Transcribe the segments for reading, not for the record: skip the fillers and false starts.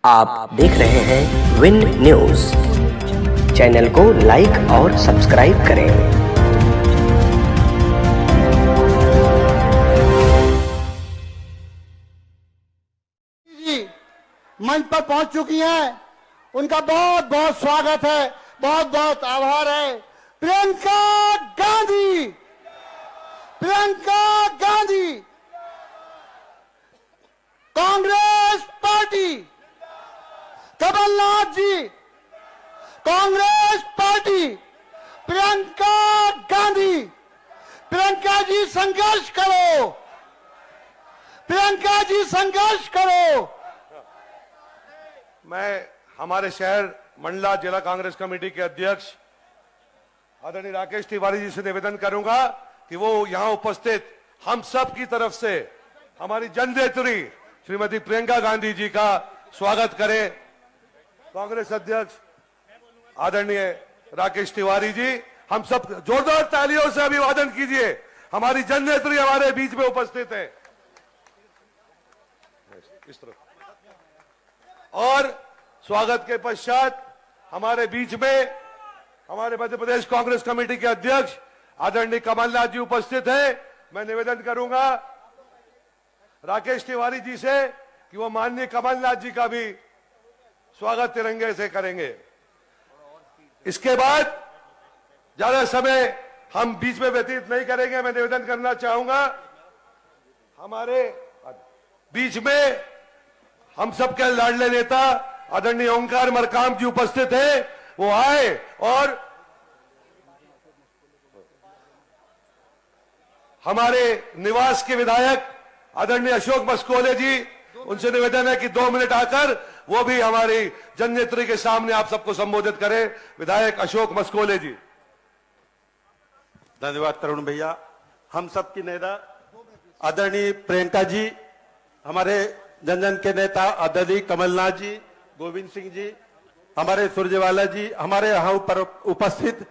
आप देख रहे हैं विन न्यूज। चैनल को लाइक और सब्सक्राइब करें। मंच पर पहुंच चुकी हैं, उनका बहुत बहुत स्वागत है, बहुत बहुत आभार है। प्रियंका गांधी, प्रियंका गांधी, कांग्रेस पार्टी, कमलनाथ जी, कांग्रेस पार्टी, प्रियंका गांधी। प्रियंका जी संघर्ष करो, प्रियंका जी संघर्ष करो। मैं हमारे शहर मंडला जिला कांग्रेस कमेटी के अध्यक्ष आदरणीय राकेश तिवारी जी से निवेदन करूंगा कि वो यहां उपस्थित हम सब की तरफ से हमारी जननेत्री श्रीमती प्रियंका गांधी जी का स्वागत करें। कांग्रेस अध्यक्ष आदरणीय राकेश तिवारी जी, हम सब जोरदार तालियों से अभिवादन कीजिए। हमारी जननेत्री हमारे बीच में उपस्थित है। इस तरफ और स्वागत के पश्चात हमारे बीच में हमारे मध्य प्रदेश कांग्रेस कमेटी के अध्यक्ष आदरणीय कमलनाथ जी उपस्थित हैं। मैं निवेदन करूंगा राकेश तिवारी जी से कि वो माननीय कमलनाथ जी का भी स्वागत तिरंगे से करेंगे। इसके बाद ज्यादा समय हम बीच में व्यतीत नहीं करेंगे। मैं निवेदन करना चाहूंगा हमारे बीच में हम सबके लाडले नेता आदरणीय ओंकार मरकाम जी उपस्थित हैं, वो आए और हमारे निवास के विधायक आदरणीय अशोक मस्कोले जी, उनसे निवेदन है कि 2 मिनट आकर वो भी हमारी जननेत्री के सामने आप सबको संबोधित करें। विधायक अशोक मस्कोले जी। धन्यवाद तरुण भैया। हम सब की नेता आदरणीय प्रियंका जी, हमारे जन जन के नेता आदरणीय कमलनाथ जी, गोविंद सिंह जी, हमारे सुरजेवाला जी, हमारे यहाँ पर उपस्थित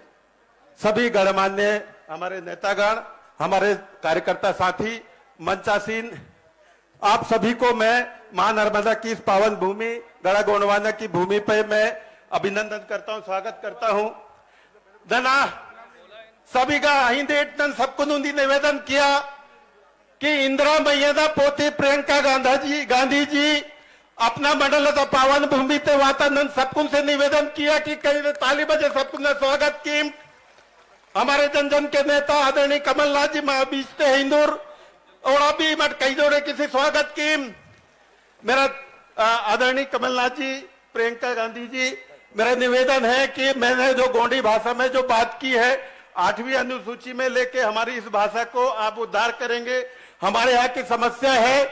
सभी गणमान्य हमारे नेतागण, हमारे कार्यकर्ता साथी, मंचासीन, आप सभी को मैं मां नर्मदा की इस पावन भूमि गढ़ा गोंडवाना की भूमि पर मैं अभिनंदन करता हूं, स्वागत करता हूं। धना सभी का हिंदे सबको निवेदन किया कि इंदिरा मैया पोती प्रियंका गांधी जी अपना मंडल पावन भूमि ते वातानंद सबकुन से निवेदन किया कि कई ताली बजे सबकुन ने स्वागत की। हमारे जन जन के नेता आदरणीय कमलनाथ जी बीचते हिंदूर और अभी मत कई जोड़े किसी स्वागत की। मेरा आदरणीय कमलनाथ जी, प्रियंका गांधी जी, मेरा निवेदन है कि मैंने जो गोंडी भाषा में जो बात की है 8वीं अनुसूची में लेके हमारी इस भाषा को आप उद्धार करेंगे। हमारे यहाँ की समस्या है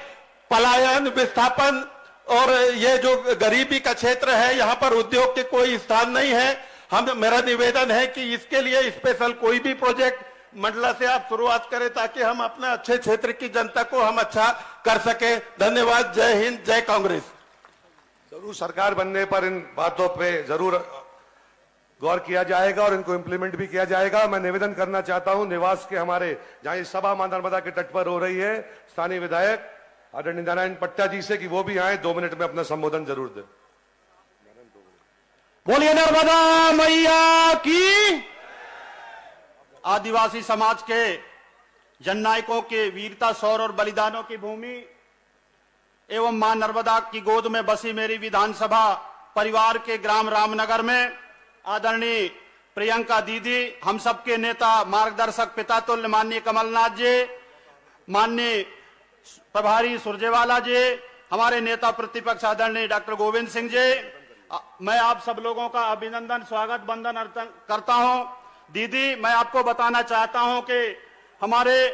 पलायन, विस्थापन और ये जो गरीबी का क्षेत्र है, यहाँ पर उद्योग के कोई स्थान नहीं है। मेरा निवेदन है कि इसके लिए स्पेशल कोई भी प्रोजेक्ट मंडला से आप शुरुआत करें ताकि हम अपने अच्छे क्षेत्र की जनता को हम अच्छा कर सके। धन्यवाद। जय हिंद, जय कांग्रेस। जरूर सरकार बनने पर इन बातों पे जरूर गौर किया जाएगा और इनको इम्प्लीमेंट भी किया जाएगा। मैं निवेदन करना चाहता हूं निवास के हमारे जहां ये सभा मां नर्मदा के तट पर हो रही है, स्थानीय विधायक आदरणीय नारायण पट्टा जी से कि वो भी आए, 2 मिनट में अपना संबोधन जरूर दें। बोलिए नर्मदा मैया की। आदिवासी समाज के जननायकों के वीरता, शौर्य और बलिदानों की भूमि एवं मां नर्मदा की गोद में बसी मेरी विधानसभा परिवार के ग्राम रामनगर में आदरणीय प्रियंका दीदी, हम सबके नेता मार्गदर्शक पिता तुल्य माननीय कमलनाथ जी, माननीय प्रभारी सुरजेवाला जी, हमारे नेता प्रतिपक्ष आदरणीय डॉक्टर गोविंद सिंह जी, मैं आप सब लोगों का अभिनंदन, स्वागत, वंदन करता हूं। दीदी, मैं आपको बताना चाहता हूं कि हमारे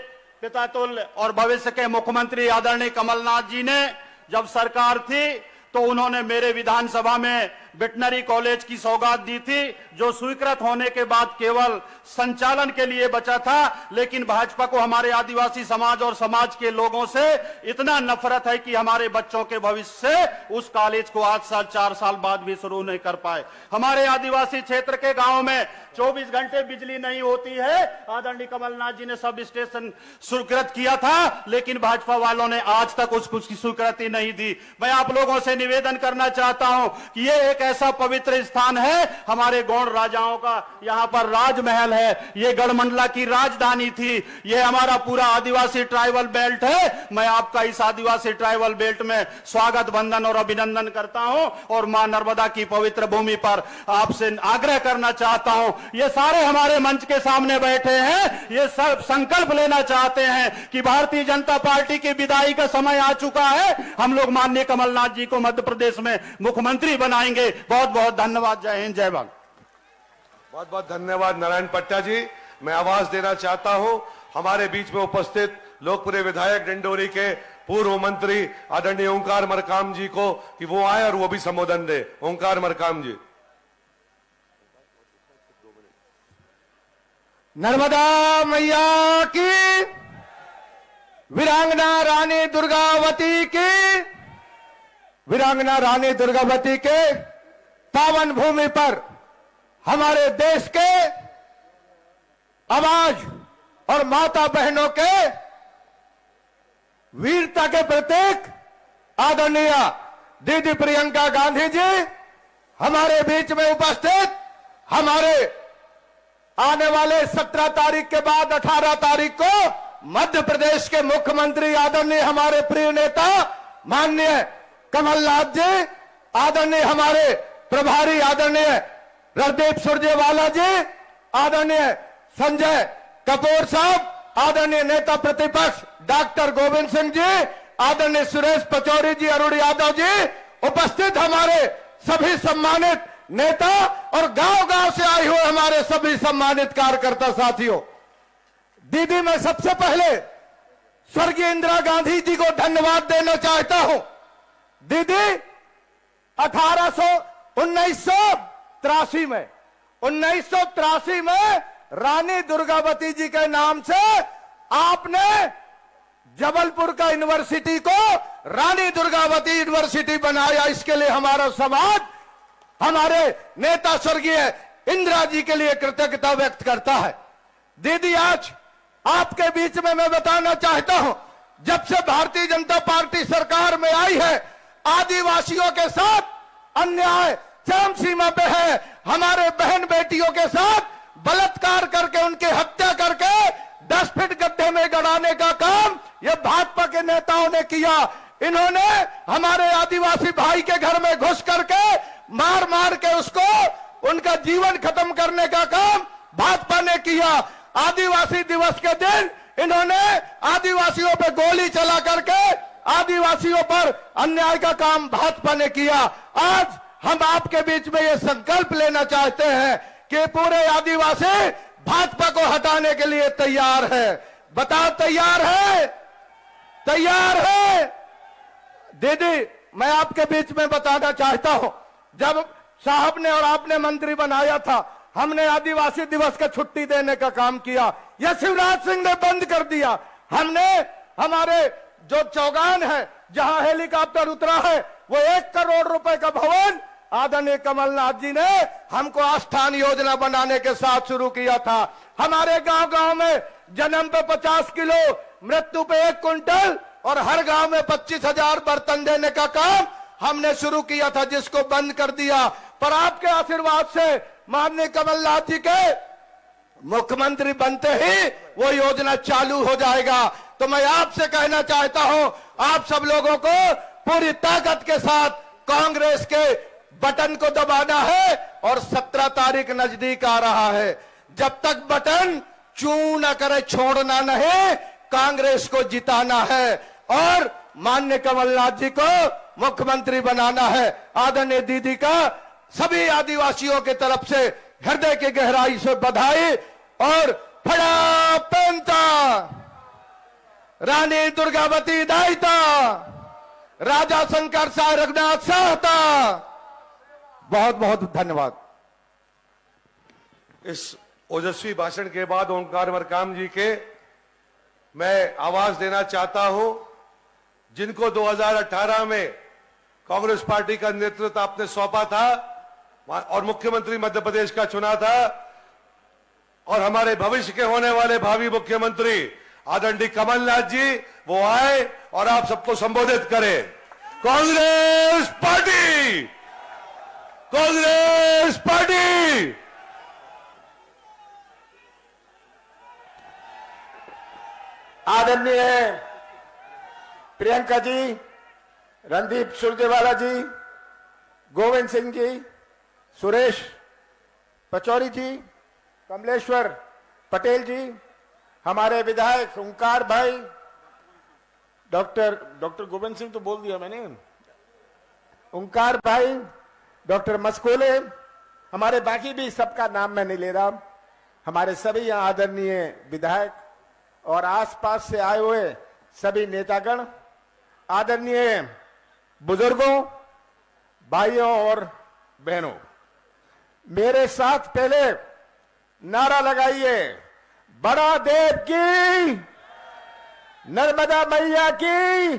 पिता तुल्य और भविष्य के मुख्यमंत्री आदरणीय कमलनाथ जी ने जब सरकार थी तो उन्होंने मेरे विधानसभा में वेटनरी कॉलेज की सौगात दी थी, जो स्वीकृत होने के बाद केवल संचालन के लिए बचा था, लेकिन भाजपा को हमारे आदिवासी समाज और समाज के लोगों से इतना नफरत है कि हमारे बच्चों के भविष्य से उस कॉलेज को 8 साल 4 साल बाद भी शुरू नहीं कर पाए। हमारे आदिवासी क्षेत्र के गांव में 24 घंटे बिजली नहीं होती है। आदरणीय कमलनाथ जी ने सब स्टेशन स्वीकृत किया था, लेकिन भाजपा वालों ने आज तक उसको स्वीकृति नहीं दी। मैं आप लोगों से निवेदन करना चाहता हूं कि ये एक ऐसा पवित्र स्थान है, हमारे गौड़ राजाओं का यहाँ पर राजमहल है, ये गढ़मंडला की राजधानी थी, ये हमारा पूरा आदिवासी ट्राइबल बेल्ट है। मैं आपका इस आदिवासी ट्राइबल बेल्ट में स्वागत, वंदन और अभिनंदन करता हूं और मां नर्मदा की पवित्र भूमि पर आपसे आग्रह करना चाहता हूं, ये सारे हमारे मंच के सामने बैठे हैं, ये सब संकल्प लेना चाहते हैं कि भारतीय जनता पार्टी की विदाई का समय आ चुका है, हम लोग माननीय कमलनाथ जी को मध्य प्रदेश में मुख्यमंत्री बनाएंगे। बहुत बहुत धन्यवाद। जय हिंद, जय भारत। बहुत बहुत धन्यवाद नारायण पट्टा जी। मैं आवाज देना चाहता हूं हमारे बीच में उपस्थित लोकप्रिय विधायक डिंडोरी के पूर्व मंत्री आदरणीय ओंकार मरकाम जी को कि वो आए और वो भी संबोधन दे। ओंकार मरकाम जी। नर्मदा मैया की, वीरांगना रानी दुर्गावती की, वीरांगना रानी दुर्गावती के पावन भूमि पर हमारे देश के आवाज और माता बहनों के वीरता के प्रतीक आदरणीय दीदी प्रियंका गांधी जी हमारे बीच में उपस्थित, हमारे आने वाले 17 तारीख के बाद 18 तारीख को मध्य प्रदेश के मुख्यमंत्री आदरणीय हमारे प्रिय नेता माननीय कमलनाथ जी, आदरणीय हमारे प्रभारी आदरणीय रणदीप सुरजेवाला जी, आदरणीय संजय कपूर साहब, आदरणीय नेता प्रतिपक्ष डॉक्टर गोविंद सिंह जी, आदरणीय सुरेश पचौरी जी, अरुण यादव जी, उपस्थित हमारे सभी सम्मानित नेता और गांव-गांव से आए हुए हमारे सभी सम्मानित कार्यकर्ता साथियों। दीदी, मैं सबसे पहले स्वर्गीय इंदिरा गांधी जी को धन्यवाद देना चाहता हूं। दीदी 1983 में रानी दुर्गावती जी के नाम से आपने जबलपुर का यूनिवर्सिटी को रानी दुर्गावती यूनिवर्सिटी बनाया। इसके लिए हमारा समाज, हमारे नेता स्वर्गीय इंदिरा जी के लिए कृतज्ञता व्यक्त करता है। दीदी, आज आपके बीच में मैं बताना चाहता हूं, जब से भारतीय जनता पार्टी सरकार में आई है, आदिवासियों के साथ अन्याय चरम सीमा पे है। हमारे बहन बेटियों के साथ बलात्कार करके, उनकी हत्या करके 10 फीट गड्ढे में गड़ाने का काम ये भाजपा के नेताओं ने किया। इन्होंने हमारे आदिवासी भाई के घर में घुस करके मार मार के उसको उनका जीवन खत्म करने का काम भाजपा ने किया। आदिवासी दिवस के दिन इन्होंने आदिवासियों पे गोली चला करके आदिवासियों पर अन्याय का काम भाजपा ने किया। आज हम आपके बीच में ये संकल्प लेना चाहते हैं कि पूरे आदिवासी भाजपा को हटाने के लिए तैयार है। बताओ, तैयार है? तैयार है? दीदी, मैं आपके बीच में बताना चाहता हूं, जब साहब ने और आपने मंत्री बनाया था, हमने आदिवासी दिवस का छुट्टी देने का काम किया। यह शिवराज सिंह ने बंद कर दिया। हमने हमारे जो चौगान है, जहां हेलीकॉप्टर उतरा है, वो 1 करोड़ रुपए का भवन आदरणीय कमलनाथ जी ने हमको आस्थान योजना बनाने के साथ शुरू किया था। हमारे गांव-गांव में जन्म पे 50 किलो, मृत्यु पे 1 कुंटल और हर गांव में 25,000 बर्तन देने का काम हमने शुरू किया था, जिसको बंद कर दिया। पर आपके आशीर्वाद से माननीय कमलनाथ जी के मुख्यमंत्री बनते ही वो योजना चालू हो जाएगा। तो मैं आपसे कहना चाहता हूं, आप सब लोगों को पूरी ताकत के साथ कांग्रेस के बटन को दबाना है और 17 तारीख नजदीक आ रहा है। जब तक बटन चू न करे, छोड़ना नहीं, कांग्रेस को जिताना है और माननीय कमलनाथ जी को मुख्यमंत्री बनाना है। आदरणीय दीदी का सभी आदिवासियों के तरफ से हृदय की गहराई से बधाई और फड़ा पेंता रानी दुर्गावती दायिता, राजा शंकर साह रघुनाथ साहता। बहुत बहुत धन्यवाद। इस ओजस्वी भाषण के बाद ओंकार मरकाम जी के मैं आवाज देना चाहता हूं, जिनको 2018 में कांग्रेस पार्टी का नेतृत्व आपने सौंपा था और मुख्यमंत्री मध्य प्रदेश का चुना था, और हमारे भविष्य के होने वाले भावी मुख्यमंत्री आदरणीय कमलनाथ जी वो आए और आप सबको संबोधित करें। Congress party, Congress party. आदरणीय प्रियंका जी, रणदीप सुरजेवाला जी, गोविंद सिंह जी, सुरेश पचौरी जी, कमलेश्वर पटेल जी, हमारे विधायक ओंकार भाई, डॉक्टर गोविंद सिंह तो बोल दिया मैंने, ओंकार भाई, डॉक्टर मस्कोले, हमारे बाकी भी सबका नाम मैं नहीं ले रहा, हमारे सभी यहाँ आदरणीय विधायक और आसपास से आए हुए सभी नेतागण, आदरणीय बुजुर्गों, भाइयों और बहनों, मेरे साथ पहले नारा लगाइए, बड़ा देव की, नर्मदा मैया की,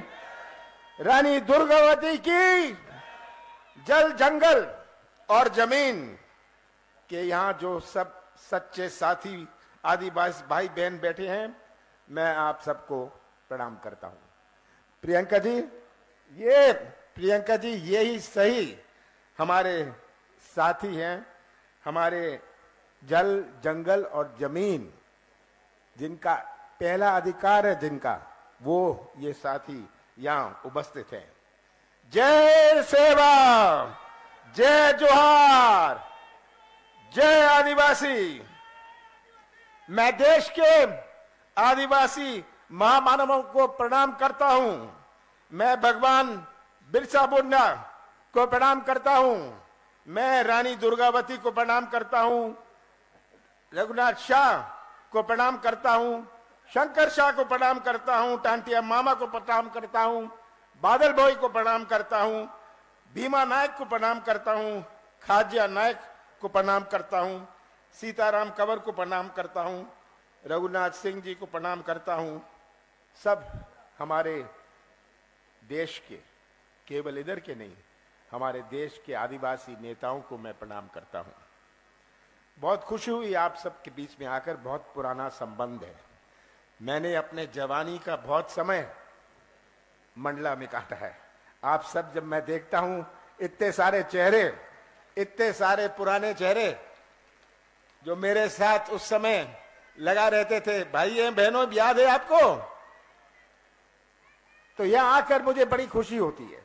रानी दुर्गावती की। जल, जंगल और जमीन के यहां जो सब सच्चे साथी आदिवासी भाई बहन बैठे हैं, मैं आप सबको प्रणाम करता हूं। प्रियंका जी यही सही हमारे साथी हैं, हमारे जल, जंगल और जमीन जिनका पहला अधिकार है, जिनका वो ये साथी यहां उपस्थित हैं। जय सेवा, जय जोहार, जय आदिवासी। मैं देश के आदिवासी महामानवों को प्रणाम करता हूं। मैं भगवान बिरसा मुंडा को प्रणाम करता हूं। मैं रानी दुर्गावती को प्रणाम करता हूं। रघुनाथ शाह को प्रणाम करता हूं। शंकर शाह को प्रणाम करता हूं। टांटिया मामा को प्रणाम करता हूं। बादल भाई को प्रणाम करता हूं। भीमा नायक को प्रणाम करता हूं। खाजिया नायक को प्रणाम करता हूं। सीताराम कंवर को प्रणाम करता हूं। रघुनाथ सिंह जी को प्रणाम करता हूं। सब हमारे देश के, केवल इधर के नहीं, हमारे देश के आदिवासी नेताओं को मैं प्रणाम करता हूं। बहुत खुशी हुई आप सबके बीच में आकर। बहुत पुराना संबंध है। मैंने अपने जवानी का बहुत समय मंडला में काटा है। आप सब, जब मैं देखता हूं इतने सारे चेहरे, इतने सारे पुराने चेहरे जो मेरे साथ उस समय लगा रहते थे, भाइयों बहनों, याद है आपको? तो यहां आकर मुझे बड़ी खुशी होती है,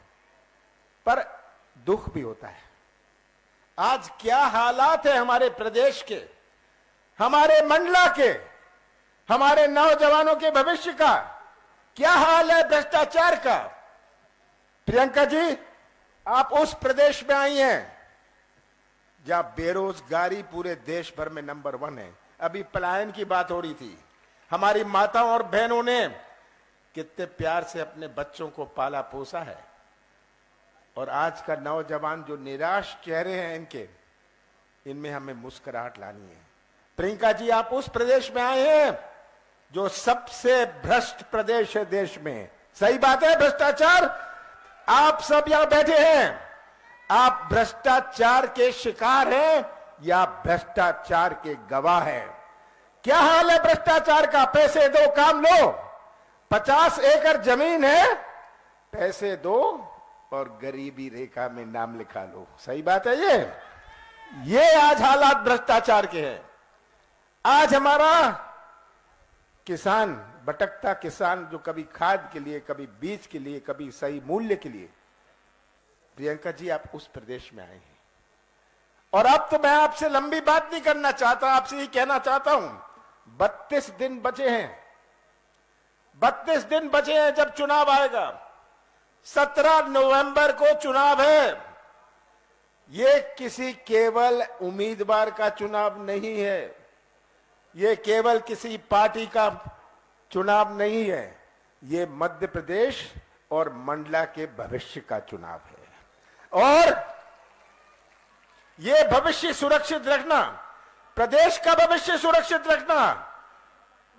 पर दुख भी होता है। आज क्या हालात है हमारे प्रदेश के, हमारे मंडला के, हमारे नौजवानों के भविष्य का क्या हाल है भ्रष्टाचार का। प्रियंका जी, आप उस प्रदेश में आई हैं जहां बेरोजगारी पूरे देश भर में नंबर 1 है। अभी पलायन की बात हो रही थी। हमारी माताओं और बहनों ने कितने प्यार से अपने बच्चों को पाला पोसा है, और आज का नौजवान जो निराश चेहरे हैं इनके, इनमें हमें मुस्कुराहट लानी है। प्रियंका जी, आप उस प्रदेश में आए हैं जो सबसे भ्रष्ट प्रदेश है देश में। सही बात है, भ्रष्टाचार। आप सब यहां बैठे हैं, आप भ्रष्टाचार के शिकार हैं या भ्रष्टाचार के गवाह हैं? क्या हाल है भ्रष्टाचार का? पैसे दो, काम लो। 50 एकड़ जमीन है, पैसे दो और गरीबी रेखा में नाम लिखा लो। सही बात है ये आज हालात भ्रष्टाचार के हैं। आज हमारा किसान, भटकता किसान, जो कभी खाद के लिए, कभी बीज के लिए, कभी सही मूल्य के लिए। प्रियंका जी, आप उस प्रदेश में आए हैं, और अब तो मैं आपसे लंबी बात नहीं करना चाहता, आपसे ही कहना चाहता हूं, 32 दिन बचे हैं। 32 दिन बचे हैं जब चुनाव आएगा। 17 नवंबर को चुनाव है। ये किसी केवल उम्मीदवार का चुनाव नहीं है, ये केवल किसी पार्टी का चुनाव नहीं है, ये मध्य प्रदेश और मंडला के भविष्य का चुनाव है। और ये भविष्य सुरक्षित रखना प्रदेश का भविष्य सुरक्षित रखना,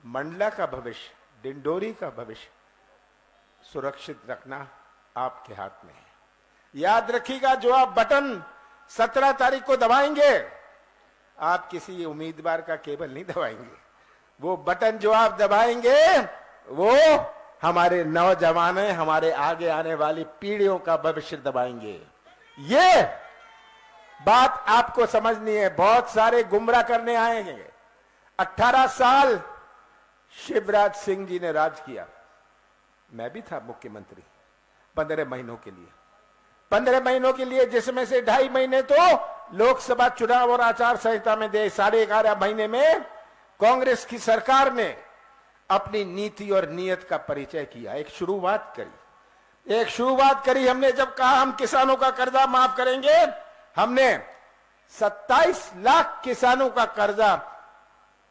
मंडला का भविष्य, डिंडोरी का भविष्य सुरक्षित रखना आपके हाथ में है। याद रखिएगा, जो आप बटन 17 तारीख को दबाएंगे, आप किसी उम्मीदवार का केवल नहीं दबाएंगे, वो बटन जो आप दबाएंगे वो हमारे नौजवान, हमारे आगे आने वाली पीढ़ियों का भविष्य दबाएंगे। ये बात आपको समझनी है। बहुत सारे गुमराह करने आएंगे। 18 साल शिवराज सिंह जी ने राज किया, मैं भी था मुख्यमंत्री 15 महीनों के लिए। 15 महीनों के लिए, जिसमें से 2.5 महीने तो लोकसभा चुनाव और आचार संहिता में दे। 11.5 महीने में कांग्रेस की सरकार ने अपनी नीति और नीयत का परिचय किया, एक शुरुआत करी। हमने जब कहा हम किसानों का कर्जा माफ करेंगे, हमने 27 लाख किसानों का कर्जा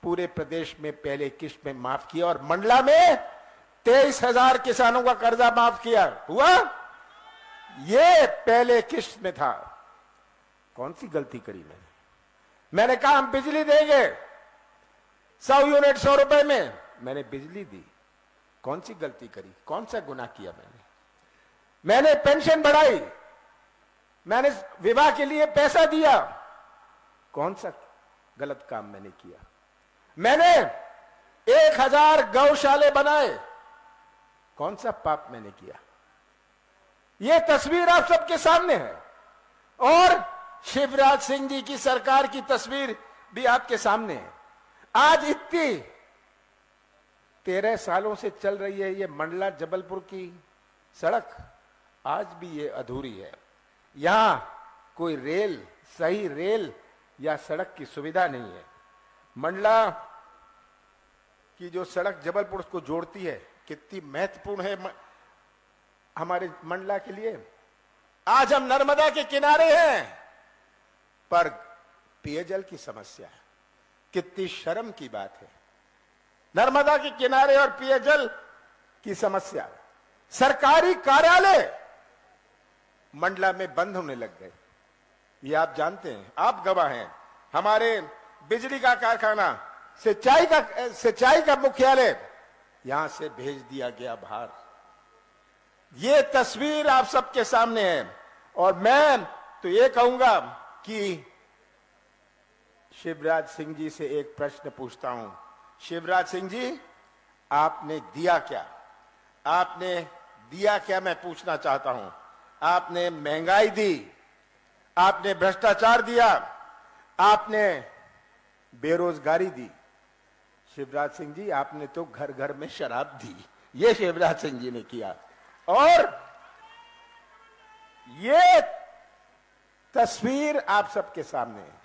पूरे प्रदेश में पहले किश्त में माफ किया और मंडला में 23,000 किसानों का कर्जा माफ किया। हुआ, ये पहले किश्त में था। कौन सी गलती करी मैंने कहा हम बिजली देंगे 100 यूनिट 100 रुपए में, मैंने बिजली दी। कौन सी गलती करी, कौन सा गुनाह किया मैंने पेंशन बढ़ाई, मैंने विवाह के लिए पैसा दिया, कौन सा गलत काम मैंने किया। मैंने 1000 गौशाले बनाए, कौन सा पाप मैंने किया। यह तस्वीर आप सबके सामने है और शिवराज सिंह जी की सरकार की तस्वीर भी आपके सामने है। आज इतनी 13 सालों से चल रही है ये मंडला जबलपुर की सड़क, आज भी ये अधूरी है। यहां कोई सही रेल या सड़क की सुविधा नहीं है। मंडला की जो सड़क जबलपुर को जोड़ती है, कितनी महत्वपूर्ण है हमारे मंडला के लिए। आज हम नर्मदा के किनारे हैं, पर पेयजल की समस्या है। कितनी शर्म की बात है, नर्मदा के किनारे और पेयजल की समस्या। सरकारी कार्यालय मंडला में बंद होने लग गए, ये आप जानते हैं, आप गवाह हैं। हमारे बिजली का कारखाना, सिंचाई का मुख्यालय यहां से भेज दिया गया बाहर। ये तस्वीर आप सबके सामने है और मैं तो ये कहूंगा कि शिवराज सिंह जी से एक प्रश्न पूछता हूं। शिवराज सिंह जी, आपने दिया क्या? आपने दिया क्या, मैं पूछना चाहता हूं। आपने महंगाई दी, आपने भ्रष्टाचार दिया, आपने बेरोजगारी दी। शिवराज सिंह जी, आपने तो घर घर में शराब दी, ये शिवराज सिंह जी ने किया। और ये तस्वीर आप सबके सामने है।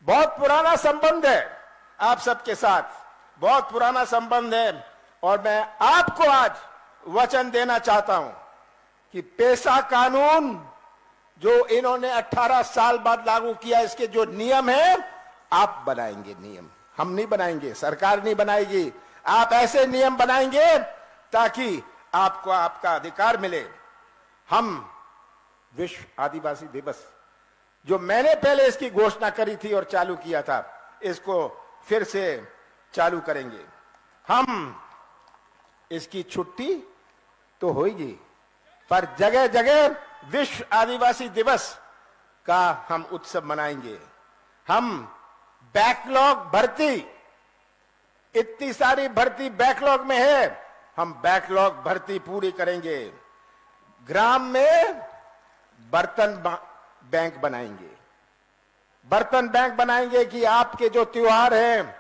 बहुत पुराना संबंध है आप सबके साथ, बहुत पुराना संबंध है। और मैं आपको आज वचन देना चाहता हूं कि पेशा कानून जो इन्होंने 18 साल बाद लागू किया, इसके जो नियम है आप बनाएंगे। नियम हम नहीं बनाएंगे, सरकार नहीं बनाएगी। आप ऐसे नियम बनाएंगे ताकि आपको आपका अधिकार मिले। हम विश्व आदिवासी दिवस, जो मैंने पहले इसकी घोषणा करी थी और चालू किया था, इसको फिर से चालू करेंगे। हम इसकी छुट्टी तो होगी, पर जगह जगह विश्व आदिवासी दिवस का हम उत्सव मनाएंगे। हम बैकलॉग भर्ती, इतनी सारी भर्ती बैकलॉग में है, हम बैकलॉग भर्ती पूरी करेंगे। ग्राम में बर्तन बैंक बनाएंगे, बर्तन बैंक बनाएंगे कि आपके जो त्योहार हैं,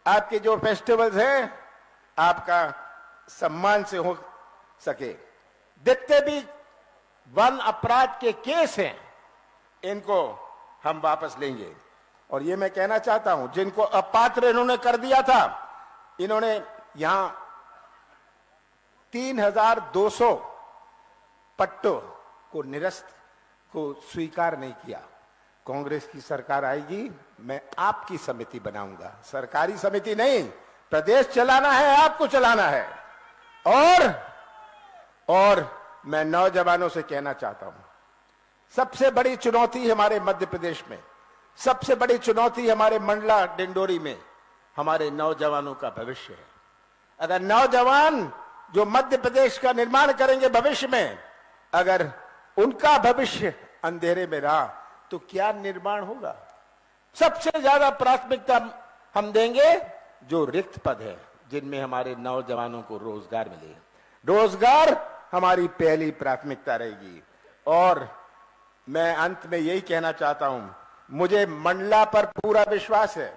आपके जो फेस्टिवल्स हैं, आपका सम्मान से हो सके। जितने भी वन अपराध के केस हैं, इनको हम वापस लेंगे। और ये मैं कहना चाहता हूं, जिनको अपात्र इन्होंने कर दिया था, इन्होंने यहां 3200 पट्टों को निरस्त को स्वीकार नहीं किया। कांग्रेस की सरकार आएगी, मैं आपकी समिति बनाऊंगा, सरकारी समिति नहीं। प्रदेश चलाना है, आपको चलाना है। और मैं नौजवानों से कहना चाहता हूं, सबसे बड़ी चुनौती हमारे मध्य प्रदेश में सबसे बड़ी चुनौती हमारे मंडला डिंडोरी में हमारे नौजवानों का भविष्य है। अगर नौजवान जो मध्य प्रदेश का निर्माण करेंगे भविष्य में, अगर उनका भविष्य अंधेरे में रहा तो क्या निर्माण होगा। सबसे ज्यादा प्राथमिकता हम देंगे जो रिक्त पद है, जिनमें हमारे नौजवानों को रोजगार मिले। रोजगार हमारी पहली प्राथमिकता रहेगी। और मैं अंत में यही कहना चाहता हूं, मुझे मंडला पर पूरा विश्वास है,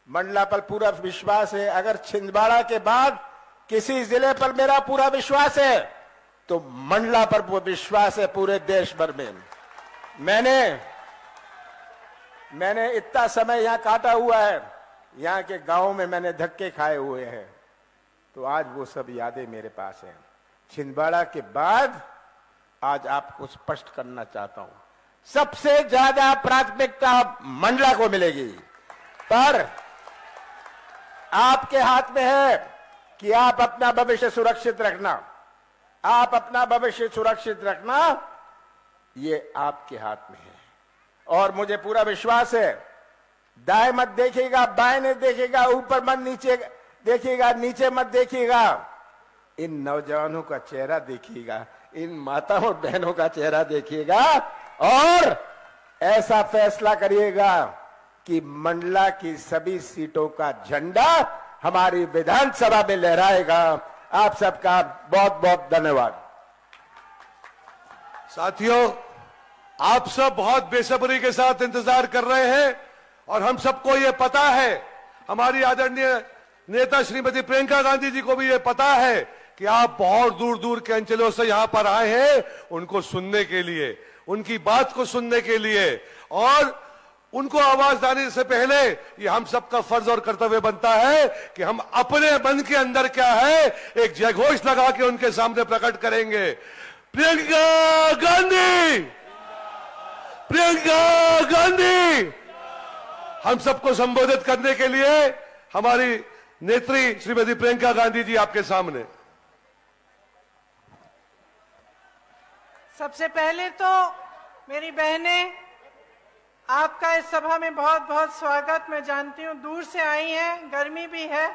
मंडला पर पूरा विश्वास है। अगर छिंदवाड़ा के बाद किसी जिले पर मेरा पूरा विश्वास है तो मंडला पर विश्वास है पूरे देश भर में। मैंने इतना समय यहां काटा हुआ है, यहां के गांवों में मैंने धक्के खाए हुए हैं, तो आज वो सब यादें मेरे पास हैं। छिंदवाड़ा के बाद आज आपको स्पष्ट करना चाहता हूं, सबसे ज्यादा प्राथमिकता मंडला को मिलेगी, पर आपके हाथ में है कि आप अपना भविष्य सुरक्षित रखना। आप अपना भविष्य सुरक्षित रखना, ये आपके हाथ में है। और मुझे पूरा विश्वास है, दाएं मत देखिएगा, बाएं नहीं देखिएगा, ऊपर मत नीचे देखिएगा, नीचे मत देखिएगा, इन नौजवानों का चेहरा देखिएगा, इन माताओं बहनों का चेहरा देखिएगा और ऐसा फैसला करिएगा कि मंडला की सभी सीटों का झंडा हमारी विधानसभा में लहराएगा। आप सबका बहुत बहुत धन्यवाद। साथियों, आप सब बहुत बेसब्री के साथ इंतजार कर रहे हैं और हम सबको ये पता है, हमारी आदरणीय नेता श्रीमती प्रियंका गांधी जी को भी ये पता है कि आप बहुत दूर दूर के अंचलों से यहां पर आए हैं उनको सुनने के लिए, उनकी बात को सुनने के लिए, और उनको आवाज देने से पहले ये हम सबका फर्ज और कर्तव्य बनता है कि हम अपने मन के अंदर क्या है एक जयघोष लगा के उनके सामने प्रकट करेंगे। प्रियंका गांधी, प्रियंका गांधी। हम सबको संबोधित करने के लिए हमारी नेत्री श्रीमती प्रियंका गांधी जी आपके सामने। सबसे पहले तो मेरी बहनें, आपका इस सभा में बहुत बहुत स्वागत। मैं जानती हूँ दूर से आई हैं, गर्मी भी है,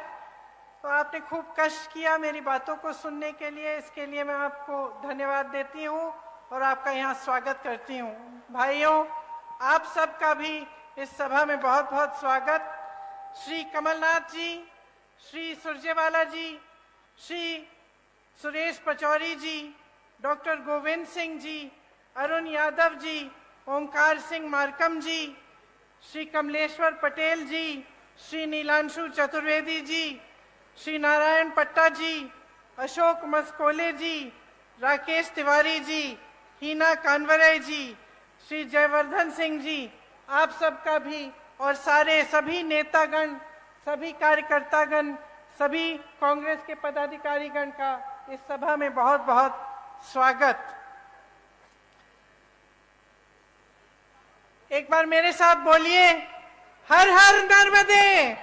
तो आपने खूब कष्ट किया मेरी बातों को सुनने के लिए, इसके लिए मैं आपको धन्यवाद देती हूँ और आपका यहाँ स्वागत करती हूँ। भाइयों, आप सबका भी इस सभा में बहुत बहुत स्वागत। श्री कमलनाथ जी, श्री सुरजेवाला जी, श्री सुरेश पचौरी जी, डॉक्टर गोविंद सिंह जी, अरुण यादव जी, ओमकार सिंह मार्कम जी, श्री कमलेश्वर पटेल जी, श्री नीलांशु चतुर्वेदी जी, श्री नारायण पट्टा जी, अशोक मस्कोले जी, राकेश तिवारी जी, हीना कानवरे जी, श्री जयवर्धन सिंह जी, आप सबका भी और सारे सभी नेतागण, सभी कार्यकर्तागण, सभी कांग्रेस के पदाधिकारीगण का इस सभा में बहुत बहुत स्वागत। एक बार मेरे साथ बोलिए, हर हर नर्मदे,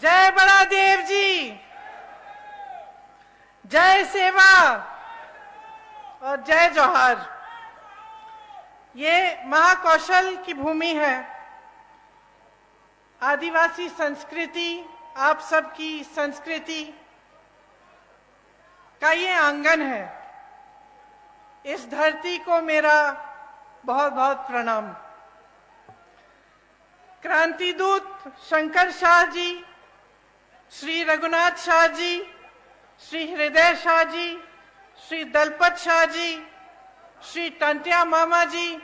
जय बड़ा देव जी, जय सेवा और जय जोहार। ये महाकौशल की भूमि है, आदिवासी संस्कृति, आप सबकी संस्कृति का ये आंगन है। इस धरती को मेरा बहुत बहुत प्रणाम। क्रांति दूत शंकर शाह जी, श्री रघुनाथ शाह जी, श्री हृदय शाह जी, श्री दलपत शाह जी, श्री टंटिया मामा जी,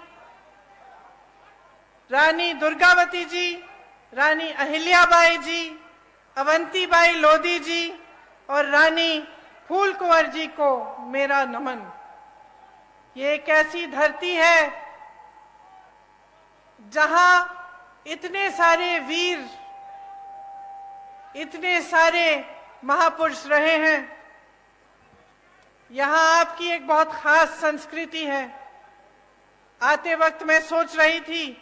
रानी दुर्गावती जी, रानी अहिल्याबाई जी, अवंतीबाई लोधी जी और रानी फूल कुंवर जी को मेरा नमन। ये एक ऐसी धरती है जहां इतने सारे वीर, इतने सारे महापुरुष रहे हैं। यहां आपकी एक बहुत खास संस्कृति है। आते वक्त मैं सोच रही थी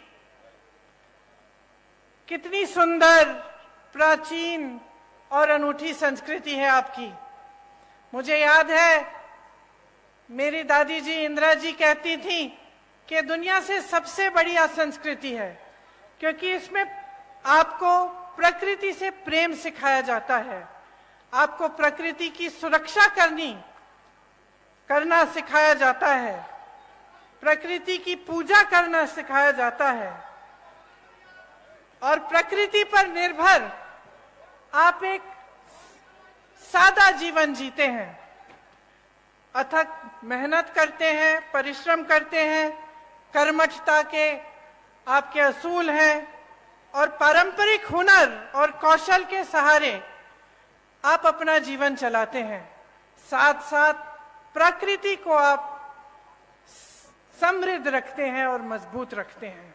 कितनी सुंदर, प्राचीन और अनूठी संस्कृति है आपकी। मुझे याद है मेरी दादी जी इंदिरा जी कहती थी कि दुनिया से सबसे बढ़िया संस्कृति है, क्योंकि इसमें आपको प्रकृति से प्रेम सिखाया जाता है, आपको प्रकृति की सुरक्षा करना सिखाया जाता है, प्रकृति की पूजा करना सिखाया जाता है और प्रकृति पर निर्भर आप एक सादा जीवन जीते हैं, अथक मेहनत करते हैं, परिश्रम करते हैं, कर्मठता के आपके असूल हैं और पारंपरिक हुनर और कौशल के सहारे आप अपना जीवन चलाते हैं। साथ साथ प्रकृति को आप समृद्ध रखते हैं और मजबूत रखते हैं।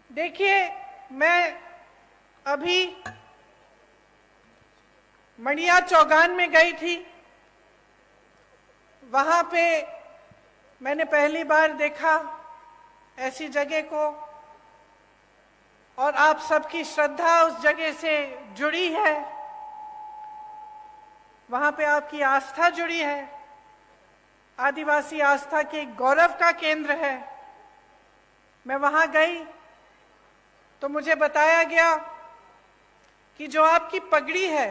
देखिए, मैं अभी मणिया चौगान में गई थी, वहां पे मैंने पहली बार देखा ऐसी जगह को और आप सबकी श्रद्धा उस जगह से जुड़ी है, वहां पे आपकी आस्था जुड़ी है, आदिवासी आस्था के गौरव का केंद्र है। मैं वहां गई तो मुझे बताया गया कि जो आपकी पगड़ी है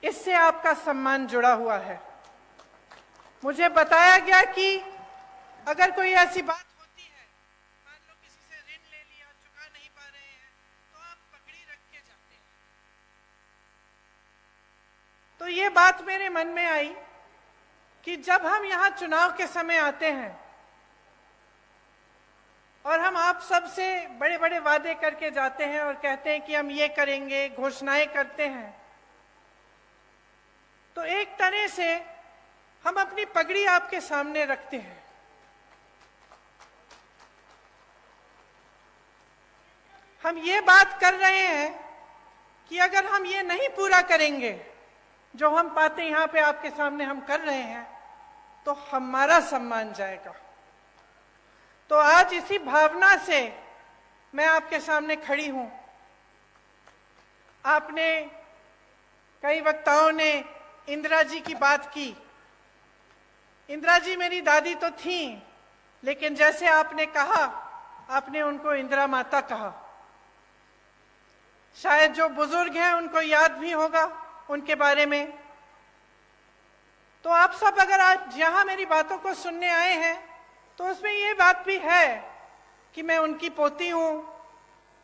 इससे आपका सम्मान जुड़ा हुआ है। मुझे बताया गया कि अगर कोई ऐसी बात होती है, मान लो किसी से ऋण ले लिया, चुका नहीं पा रहे हैं, तो आप पगड़ी रख के जाते हैं। तो ये बात मेरे मन में आई कि जब हम यहाँ चुनाव के समय आते हैं और हम आप सबसे बड़े बड़े वादे करके जाते हैं और कहते हैं कि हम ये करेंगे, घोषणाएं करते हैं, तो एक तरह से हम अपनी पगड़ी आपके सामने रखते हैं। हम ये बात कर रहे हैं कि अगर हम ये नहीं पूरा करेंगे जो हम बातें यहाँ पे आपके सामने हम कर रहे हैं, तो हमारा सम्मान जाएगा। तो आज इसी भावना से मैं आपके सामने खड़ी हूं। आपने, कई वक्ताओं ने इंदिरा जी की बात की। इंदिरा जी मेरी दादी तो थी, लेकिन जैसे आपने कहा, आपने उनको इंदिरा माता कहा। शायद जो बुजुर्ग हैं उनको याद भी होगा उनके बारे में। तो आप सब अगर आज यहां मेरी बातों को सुनने आए हैं तो उसमें ये बात भी है कि मैं उनकी पोती हूं,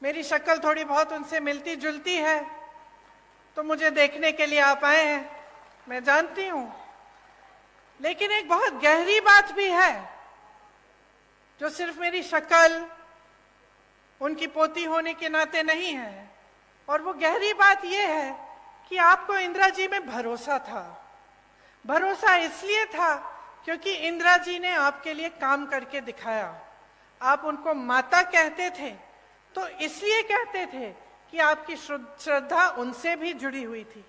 मेरी शक्ल थोड़ी बहुत उनसे मिलती जुलती है, तो मुझे देखने के लिए आप आए हैं, मैं जानती हूं। लेकिन एक बहुत गहरी बात भी है जो सिर्फ मेरी शक्ल उनकी पोती होने के नाते नहीं है, और वो गहरी बात ये है कि आपको इंदिरा जी में भरोसा था। भरोसा इसलिए था क्योंकि इंदिरा जी ने आपके लिए काम करके दिखाया। आप उनको माता कहते थे तो इसलिए कहते थे कि आपकी श्रद्धा उनसे भी जुड़ी हुई थी।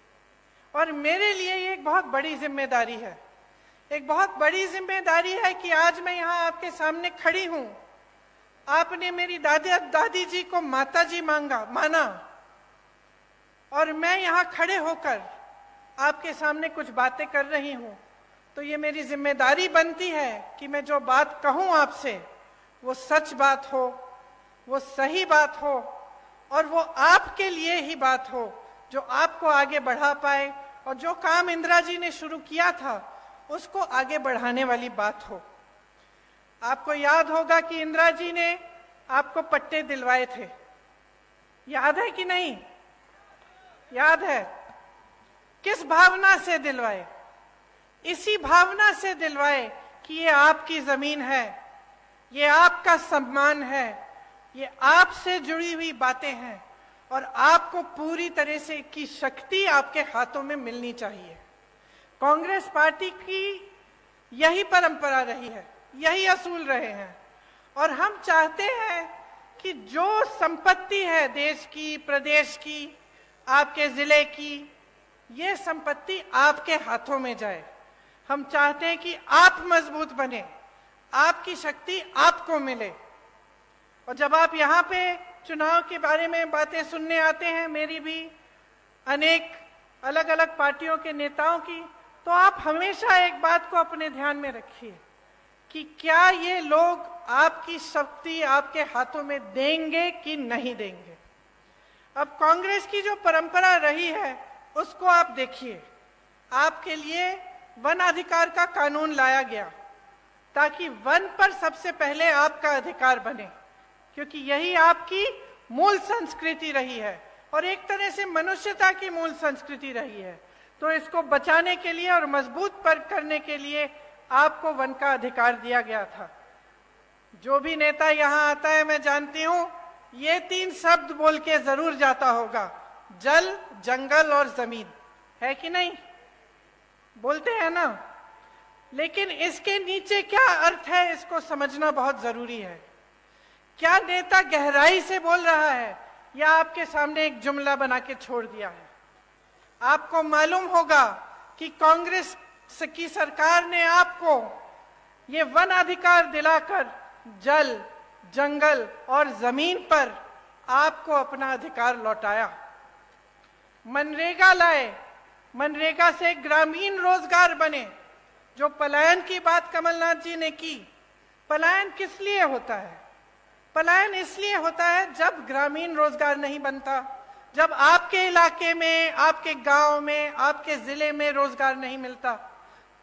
और मेरे लिए ये एक बहुत बड़ी जिम्मेदारी है, एक बहुत बड़ी जिम्मेदारी है कि आज मैं यहाँ आपके सामने खड़ी हूँ। आपने मेरी दादी जी को माता जी माना, और मैं यहाँ खड़े होकर आपके सामने कुछ बातें कर रही हूँ, तो ये मेरी जिम्मेदारी बनती है कि मैं जो बात कहूँ आपसे वो सच बात हो, वो सही बात हो, और वो आपके लिए ही बात हो, जो आपको आगे बढ़ा पाए, और जो काम इंदिरा जी ने शुरू किया था उसको आगे बढ़ाने वाली बात हो। आपको याद होगा कि इंदिरा जी ने आपको पट्टे दिलवाए थे, याद है कि नहीं? याद है। किस भावना से दिलवाए? इसी भावना से दिलवाए कि ये आपकी जमीन है, ये आपका सम्मान है, ये आपसे जुड़ी हुई बातें हैं, और आपको पूरी तरह से की शक्ति आपके हाथों में मिलनी चाहिए। कांग्रेस पार्टी की यही परंपरा रही है, यही असूल रहे हैं, और हम चाहते हैं कि जो संपत्ति है देश की, प्रदेश की, आपके जिले की, ये संपत्ति आपके हाथों में जाए। हम चाहते हैं कि आप मजबूत बने, आपकी शक्ति आपको मिले। और जब आप यहाँ पे चुनाव के बारे में बातें सुनने आते हैं, मेरी भी, अनेक अलग अलग पार्टियों के नेताओं की, तो आप हमेशा एक बात को अपने ध्यान में रखिए कि क्या ये लोग आपकी शक्ति आपके हाथों में देंगे कि नहीं देंगे। अब कांग्रेस की जो परंपरा रही है उसको आप देखिए। आपके लिए वन अधिकार का कानून लाया गया ताकि वन पर सबसे पहले आपका अधिकार बने, क्योंकि यही आपकी मूल संस्कृति रही है और एक तरह से मनुष्यता की मूल संस्कृति रही है। तो इसको बचाने के लिए और मजबूत पर करने के लिए आपको वन का अधिकार दिया गया था। जो भी नेता यहाँ आता है, मैं जानती हूँ ये 3 शब्द बोल के जरूर जाता होगा, जल, जंगल और जमीन, है कि नहीं? बोलते हैं ना। लेकिन इसके नीचे क्या अर्थ है, इसको समझना बहुत जरूरी है। क्या नेता गहराई से बोल रहा है या आपके सामने एक जुमला बना के छोड़ दिया है? आपको मालूम होगा कि कांग्रेस की सरकार ने आपको ये वन अधिकार दिलाकर जल, जंगल और जमीन पर आपको अपना अधिकार लौटाया। मनरेगा लाए, मनरेगा से ग्रामीण रोजगार बने। जो पलायन की बात कमलनाथ जी ने की, पलायन किस लिए होता है? पलायन इसलिए होता है जब ग्रामीण रोजगार नहीं बनता, जब आपके इलाके में, आपके गांव में, आपके जिले में रोजगार नहीं मिलता,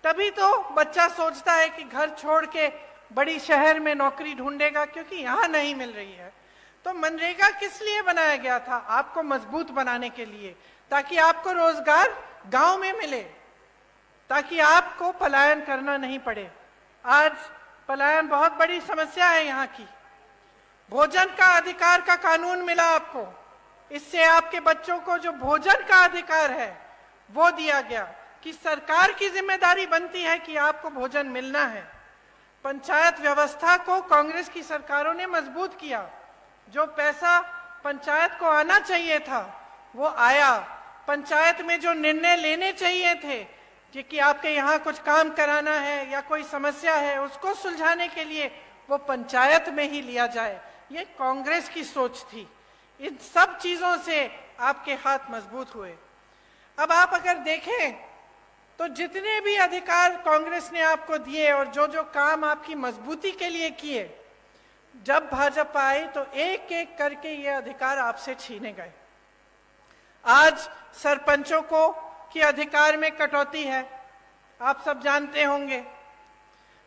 तभी तो बच्चा सोचता है कि घर छोड़ के बड़ी शहर में नौकरी ढूंढेगा, क्योंकि यहाँ नहीं मिल रही है। तो मनरेगा किस लिए बनाया गया था? आपको मजबूत बनाने के लिए, ताकि आपको रोजगार गांव में मिले, ताकि आपको पलायन करना नहीं पड़े। आज पलायन बहुत बड़ी समस्या है यहाँ की। भोजन का अधिकार का कानून मिला आपको, इससे आपके बच्चों को जो भोजन का अधिकार है वो दिया गया कि सरकार की जिम्मेदारी बनती है कि आपको भोजन मिलना है। पंचायत व्यवस्था को कांग्रेस की सरकारों ने मजबूत किया। जो पैसा पंचायत को आना चाहिए था वो आया। पंचायत में जो निर्णय लेने चाहिए थे कि आपके यहाँ कुछ काम कराना है या कोई समस्या है, उसको सुलझाने के लिए वो पंचायत में ही लिया जाए, ये कांग्रेस की सोच थी। इन सब चीजों से आपके हाथ मजबूत हुए। अब आप अगर देखें तो जितने भी अधिकार कांग्रेस ने आपको दिए और जो जो काम आपकी मजबूती के लिए किए, जब भाजपा आई तो एक एक करके ये अधिकार आपसे छीने गए। आज सरपंचों को के अधिकार में कटौती है, आप सब जानते होंगे।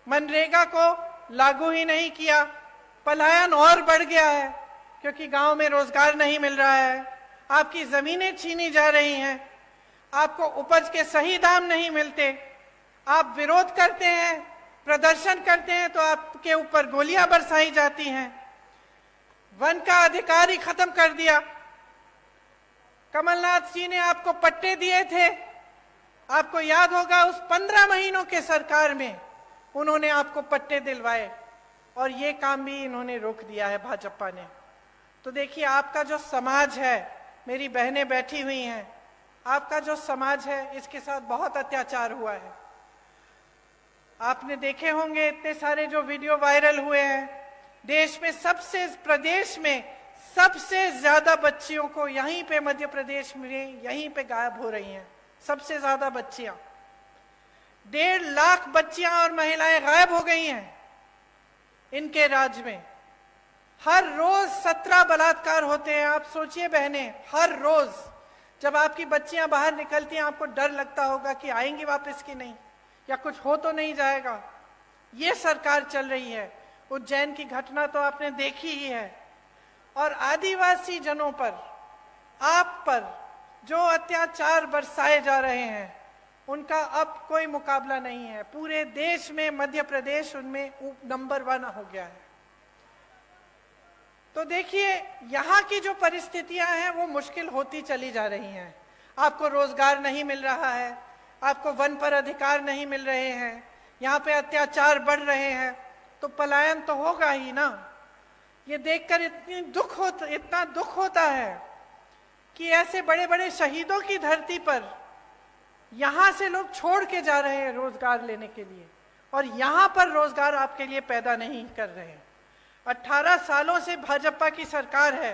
मनरेगा को लागू ही नहीं किया, पलायन और बढ़ गया है क्योंकि गांव में रोजगार नहीं मिल रहा है। आपकी जमीनें छीनी जा रही हैं, आपको उपज के सही दाम नहीं मिलते, आप विरोध करते हैं, प्रदर्शन करते हैं तो आपके ऊपर गोलियां बरसाई जाती हैं। वन का अधिकार ही खत्म कर दिया। कमलनाथ जी ने आपको पट्टे दिए थे, आपको याद होगा उस 15 महीनों के सरकार में उन्होंने आपको पट्टे दिलवाए और ये काम भी इन्होंने रोक दिया है भाजपा ने। तो देखिए आपका जो समाज है, मेरी बहनें बैठी हुई हैं, आपका जो समाज है इसके साथ बहुत अत्याचार हुआ है। आपने देखे होंगे इतने सारे जो वीडियो वायरल हुए हैं। देश में प्रदेश में सबसे ज्यादा बच्चियों को यहीं पे मध्य प्रदेश में यहीं पे गायब हो रही हैं, सबसे ज्यादा बच्चियां। 1.5 लाख बच्चियां और महिलाएं गायब हो गई हैं इनके राज्य में। हर रोज 17 बलात्कार होते हैं। आप सोचिए बहनें, हर रोज जब आपकी बच्चियां बाहर निकलती हैं आपको डर लगता होगा कि आएंगी वापस कि नहीं, या कुछ हो तो नहीं जाएगा। ये सरकार चल रही है। उज्जैन की घटना तो आपने देखी ही है। और आदिवासी जनों पर, आप पर जो अत्याचार बरसाए जा रहे हैं उनका अब कोई मुकाबला नहीं है। पूरे देश में मध्य प्रदेश उनमें नंबर 1 हो गया है। तो देखिए यहाँ की जो परिस्थितियां हैं वो मुश्किल होती चली जा रही हैं। आपको रोजगार नहीं मिल रहा है, आपको वन पर अधिकार नहीं मिल रहे हैं, यहाँ पे अत्याचार बढ़ रहे हैं, तो पलायन तो होगा ही ना। ये देखकर इतना दुख होता है कि ऐसे बड़े बड़े शहीदों की धरती पर यहां से लोग छोड़ के जा रहे हैं रोजगार लेने के लिए, और यहां पर रोजगार आपके लिए पैदा नहीं कर रहे हैं। 18 सालों से भाजपा की सरकार है,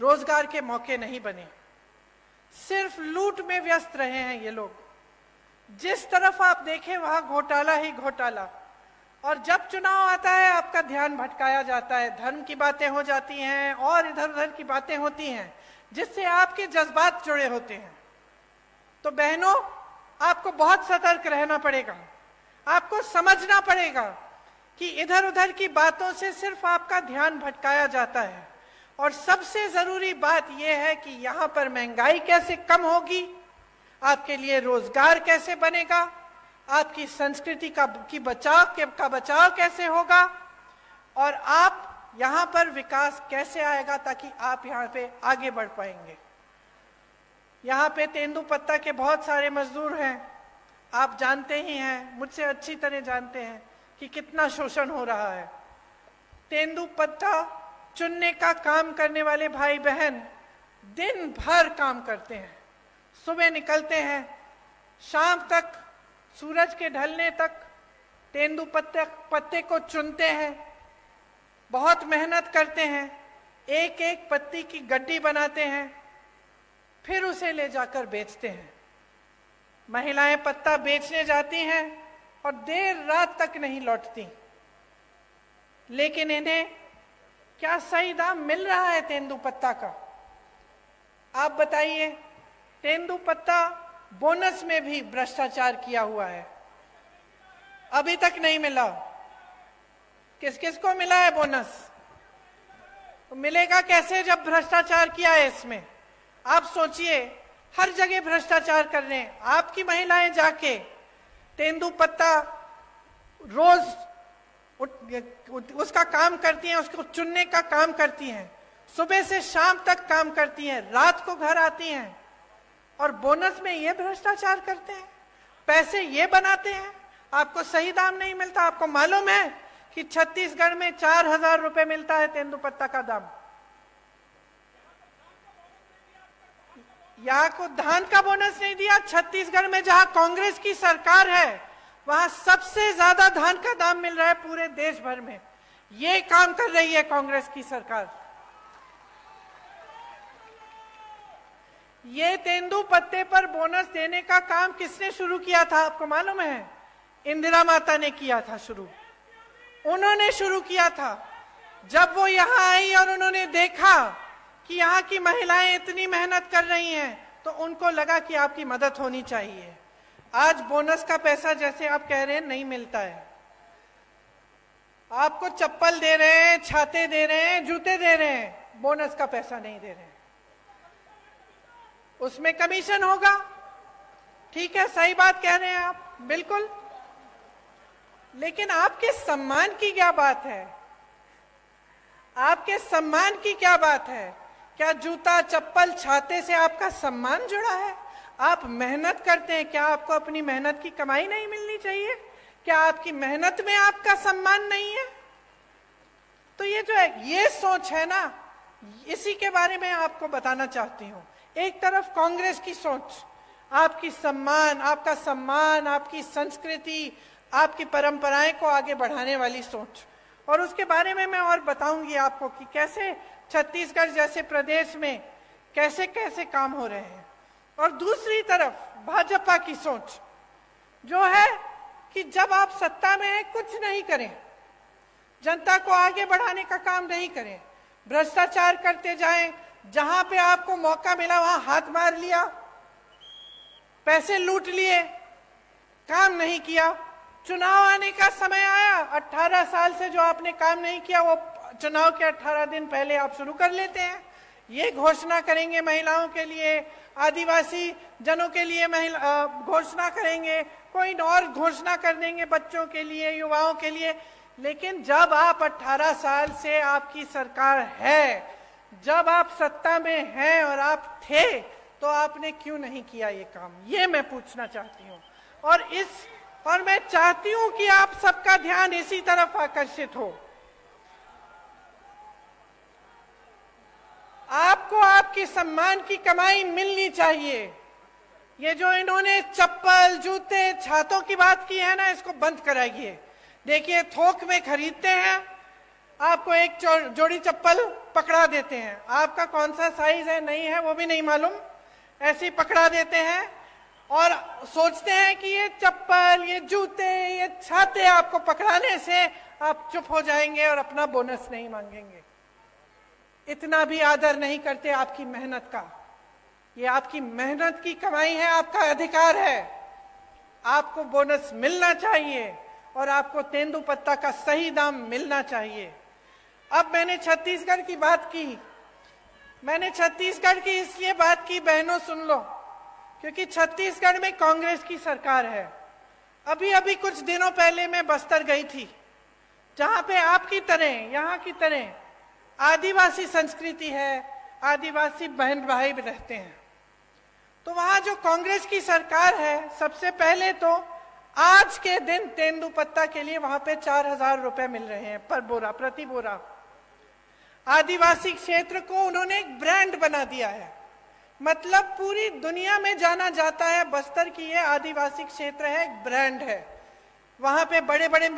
रोजगार के मौके नहीं बने, सिर्फ लूट में व्यस्त रहे हैं ये लोग। जिस तरफ आप देखें वहां घोटाला ही घोटाला। और जब चुनाव आता है आपका ध्यान भटकाया जाता है, धर्म की बातें हो जाती हैं और इधर उधर की बातें होती हैं जिससे आपके जज्बात जुड़े होते हैं। तो बहनों, आपको बहुत सतर्क रहना पड़ेगा, आपको समझना पड़ेगा कि इधर उधर की बातों से सिर्फ आपका ध्यान भटकाया जाता है। और सबसे जरूरी बात यह है कि यहां पर महंगाई कैसे कम होगी, आपके लिए रोजगार कैसे बनेगा, आपकी संस्कृति का बचाव कैसे होगा, और आप यहां पर विकास कैसे आएगा ताकि आप यहां पे आगे बढ़ पाएंगे। यहां पे तेंदुपत्ता के बहुत सारे मजदूर हैं, आप जानते ही हैं, मुझसे अच्छी तरह जानते हैं कि कितना शोषण हो रहा है। तेंदुपत्ता चुनने का काम करने वाले भाई बहन दिन भर काम करते हैं, सुबह निकलते हैं, शाम तक सूरज के ढलने तक तेंदुपत्ते को चुनते हैं, बहुत मेहनत करते हैं, एक एक पत्ती की गड्डी बनाते हैं, फिर उसे ले जाकर बेचते हैं। महिलाएं पत्ता बेचने जाती हैं और देर रात तक नहीं लौटती, लेकिन इन्हें क्या सही दाम मिल रहा है तेंदुपत्ता का? आप बताइए। तेंदुपत्ता बोनस में भी भ्रष्टाचार किया हुआ है, अभी तक नहीं मिला। किस किस को मिला है बोनस? तो मिलेगा कैसे जब भ्रष्टाचार किया है इसमें? आप सोचिए, हर जगह भ्रष्टाचार कर रहे हैं। आपकी महिलाएं जाके तेंदुपत्ता रोज उसका काम करती हैं, उसको चुनने का काम करती हैं, सुबह से शाम तक काम करती हैं, रात को घर आती हैं और बोनस में ये भ्रष्टाचार करते हैं, पैसे ये बनाते हैं, आपको सही दाम नहीं मिलता। आपको मालूम है कि छत्तीसगढ़ में 4,000 रुपए मिलता है तेंदुपत्ता का दाम। यहाँ को धान का बोनस नहीं दिया। छत्तीसगढ़ में जहां कांग्रेस की सरकार है वहां सबसे ज्यादा धान का दाम मिल रहा है पूरे देश भर में। ये काम कर रही है कांग्रेस की सरकार। ये तेंदुपत्ते पर बोनस देने का काम किसने शुरू किया था आपको मालूम है? इंदिरा माता ने किया था शुरू। उन्होंने शुरू किया था। जब वो यहाँ आई और उन्होंने देखा कि यहाँ की महिलाएं इतनी मेहनत कर रही हैं तो उनको लगा कि आपकी मदद होनी चाहिए। आज बोनस का पैसा जैसे आप कह रहे हैं नहीं मिलता है। आपको चप्पल दे रहे हैं, छाते दे रहे हैं, जूते दे रहे हैं, बोनस का पैसा नहीं दे रहे हैं। उसमें कमीशन होगा। ठीक है, सही बात कह रहे हैं आप, बिल्कुल। लेकिन आपके सम्मान की क्या बात है? आपके सम्मान की क्या बात है? क्या जूता, चप्पल, छाते से आपका सम्मान जुड़ा है? आप मेहनत करते हैं, क्या आपको अपनी मेहनत की कमाई नहीं मिलनी चाहिए? क्या आपकी मेहनत में आपका सम्मान नहीं है? तो ये जो है, ये सोच है ना, इसी के बारे में आपको बताना चाहती हूं। एक तरफ कांग्रेस की सोच, आपकी सम्मान, आपका सम्मान, आपकी संस्कृति, आपकी परंपराएं को आगे बढ़ाने वाली सोच, और उसके बारे में मैं और बताऊंगी आपको कि कैसे छत्तीसगढ़ जैसे प्रदेश में कैसे कैसे काम हो रहे हैं। और दूसरी तरफ भाजपा की सोच जो है कि जब आप सत्ता में हैं कुछ नहीं करें, जनता को आगे बढ़ाने का काम नहीं करें, भ्रष्टाचार करते जाएं, जहां पे आपको मौका मिला वहां हाथ मार लिया, पैसे लूट लिए, काम नहीं किया। चुनाव आने का समय आया, 18 साल से जो आपने काम नहीं किया वो चुनाव के 18 दिन पहले आप शुरू कर लेते हैं। ये घोषणा करेंगे महिलाओं के लिए, आदिवासी जनों के लिए घोषणा करेंगे, कोई और घोषणा कर देंगे बच्चों के लिए, युवाओं के लिए। लेकिन जब आप 18 साल से आपकी सरकार है, जब आप सत्ता में हैं और आप थे, तो आपने क्यों नहीं किया ये काम? ये मैं पूछना चाहती हूँ। और मैं चाहती हूं कि आप सबका ध्यान इसी तरफ आकर्षित हो। आपको आपकी सम्मान की कमाई मिलनी चाहिए। ये जो इन्होंने चप्पल, जूते, छातों की बात की है ना, इसको बंद कराइए। देखिए, थोक में खरीदते हैं, आपको एक जोड़ी चप्पल पकड़ा देते हैं, आपका कौन सा साइज है नहीं है वो भी नहीं मालूम, ऐसे ही पकड़ा देते हैं और सोचते हैं कि ये चप्पल, ये जूते, ये छाते आपको पकड़ाने से आप चुप हो जाएंगे और अपना बोनस नहीं मांगेंगे। इतना भी आदर नहीं करते आपकी मेहनत का। ये आपकी मेहनत की कमाई है, आपका अधिकार है। आपको बोनस मिलना चाहिए और आपको तेंदुपत्ता का सही दाम मिलना चाहिए। अब मैंने छत्तीसगढ़ की बात की। मैंने छत्तीसगढ़ की इसलिए बात की, बहनों सुन लो, क्योंकि छत्तीसगढ़ में कांग्रेस की सरकार है। अभी अभी कुछ दिनों पहले मैं बस्तर गई थी, जहां पे आपकी तरह, यहाँ की तरह आदिवासी संस्कृति है, आदिवासी बहन भाई रहते हैं। तो वहां जो कांग्रेस की सरकार है, सबसे पहले तो आज के दिन तेंदुपत्ता के लिए वहां पे 4,000 रुपए मिल रहे हैं पर बोरा, प्रति बोरा। आदिवासी क्षेत्र को उन्होंने एक ब्रांड बना दिया है, मतलब पूरी दुनिया में जाना जाता है बस्तर की ये आदिवासी क्षेत्र है, एक ब्रांड है। वहां पे बड़े बड़े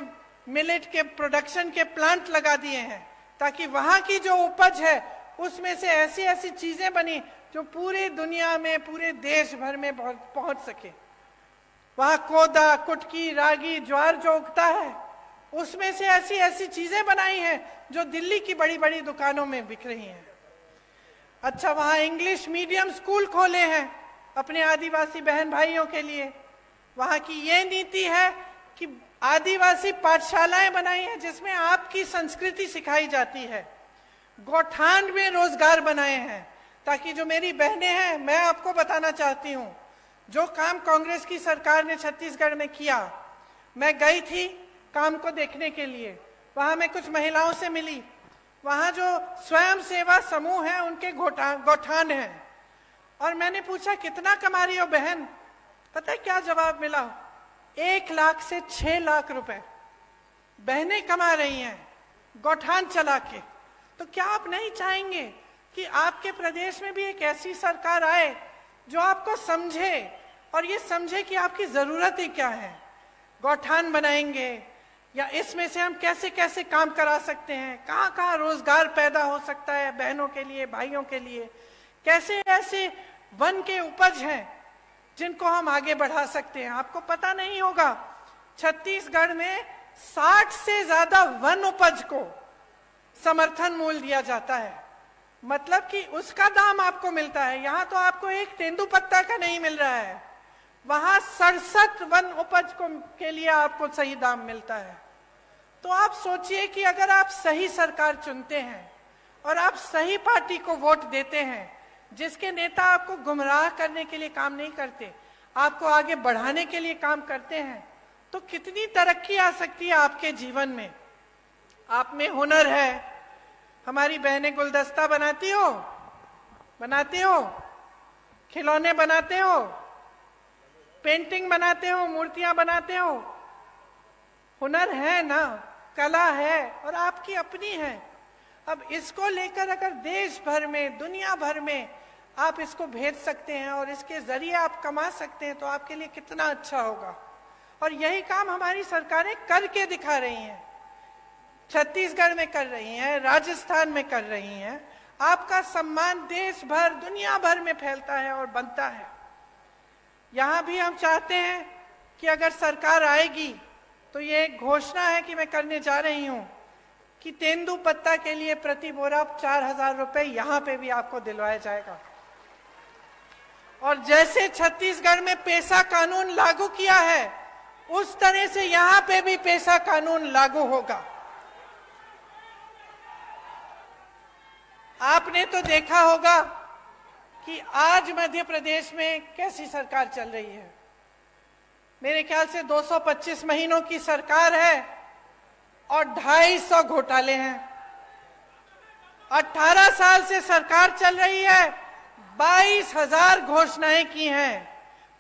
मिलेट के प्रोडक्शन के प्लांट लगा दिए हैं, ताकि वहां की जो उपज है उसमें से ऐसी ऐसी चीजें बनी जो पूरी दुनिया में, पूरे देश भर में पहुंच सके। वहां कोदा, कुटकी, रागी, ज्वार जो उगता है, उसमें से ऐसी ऐसी चीजें बनाई हैं जो दिल्ली की बड़ी बड़ी दुकानों में बिक रही हैं। अच्छा, वहां इंग्लिश मीडियम स्कूल खोले हैं अपने आदिवासी बहन भाइयों के लिए। वहां की ये नीति है कि आदिवासी पाठशालाएं बनाई हैं जिसमें आपकी संस्कृति सिखाई जाती है। गौठान में रोजगार बनाए हैं, ताकि जो मेरी बहनें हैं, मैं आपको बताना चाहती हूं, जो काम कांग्रेस की सरकार ने छत्तीसगढ़ में किया, मैं गई थी काम को देखने के लिए। वहां मैं कुछ महिलाओं से मिली। वहां जो स्वयं सेवा समूह है, उनके गौठान हैं, और मैंने पूछा कितना कमा रही हो बहन? पता है क्या जवाब मिला? 1 लाख से 6 लाख रुपए बहनें कमा रही हैं गौठान चला के। तो क्या आप नहीं चाहेंगे कि आपके प्रदेश में भी एक ऐसी सरकार आए जो आपको समझे और ये समझे कि आपकी जरूरतें क्या है? गौठान बनाएंगे या इसमें से हम कैसे कैसे काम करा सकते हैं, कहाँ कहाँ रोजगार पैदा हो सकता है बहनों के लिए, भाइयों के लिए, कैसे ऐसे वन के उपज हैं जिनको हम आगे बढ़ा सकते हैं। आपको पता नहीं होगा, छत्तीसगढ़ में 60 से ज्यादा वन उपज को समर्थन मूल्य दिया जाता है, मतलब कि उसका दाम आपको मिलता है। यहाँ तो आपको एक तेंदुपत्ता का नहीं मिल रहा है, वहां 67 वन उपज के लिए आपको सही दाम मिलता है। तो आप सोचिए कि अगर आप सही सरकार चुनते हैं और आप सही पार्टी को वोट देते हैं, जिसके नेता आपको गुमराह करने के लिए काम नहीं करते, आपको आगे बढ़ाने के लिए काम करते हैं, तो कितनी तरक्की आ सकती है आपके जीवन में। आप में हुनर है, हमारी बहनें गुलदस्ता बनाती हो, खिलौने बनाते हो, पेंटिंग बनाते हो, मूर्तियां बनाते हो। हुनर है ना, कला है और आपकी अपनी है। अब इसको लेकर अगर देश भर में, दुनिया भर में आप इसको भेज सकते हैं और इसके जरिए आप कमा सकते हैं, तो आपके लिए कितना अच्छा होगा। और यही काम हमारी सरकारें करके दिखा रही हैं। छत्तीसगढ़ में कर रही हैं, राजस्थान में कर रही हैं। आपका सम्मान देश भर, दुनिया भर में फैलता है और बनता है। यहां भी हम चाहते हैं कि अगर सरकार आएगी तो ये एक घोषणा है कि मैं करने जा रही हूं कि तेंदुपत्ता के लिए प्रति बोरा 4,000 रुपए यहां पे भी आपको दिलवाया जाएगा। और जैसे छत्तीसगढ़ में पेशा कानून लागू किया है, उस तरह से यहां पे भी पेशा कानून लागू होगा। आपने तो देखा होगा कि आज मध्य प्रदेश में कैसी सरकार चल रही है। मेरे ख्याल से 225 महीनों की सरकार है और 250 घोटाले हैं। 18 साल से सरकार चल रही है, 22,000 घोषणाएं की हैं।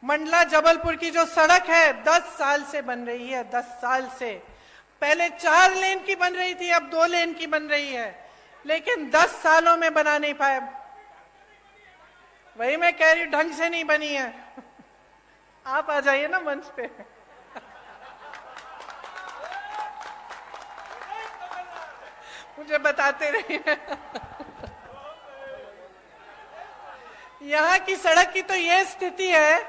मंडला जबलपुर की जो सड़क है 10 साल से बन रही है, 10 साल से। पहले 4 लेन की बन रही थी, अब 2 लेन की बन रही है, लेकिन 10 सालों में बना नहीं पाए। वही मैं कह रही हूं, ढंग से नहीं बनी है। आप आ जाइए ना मंच पे। मुझे बताते रहिए। यहाँ की सड़क की तो ये स्थिति है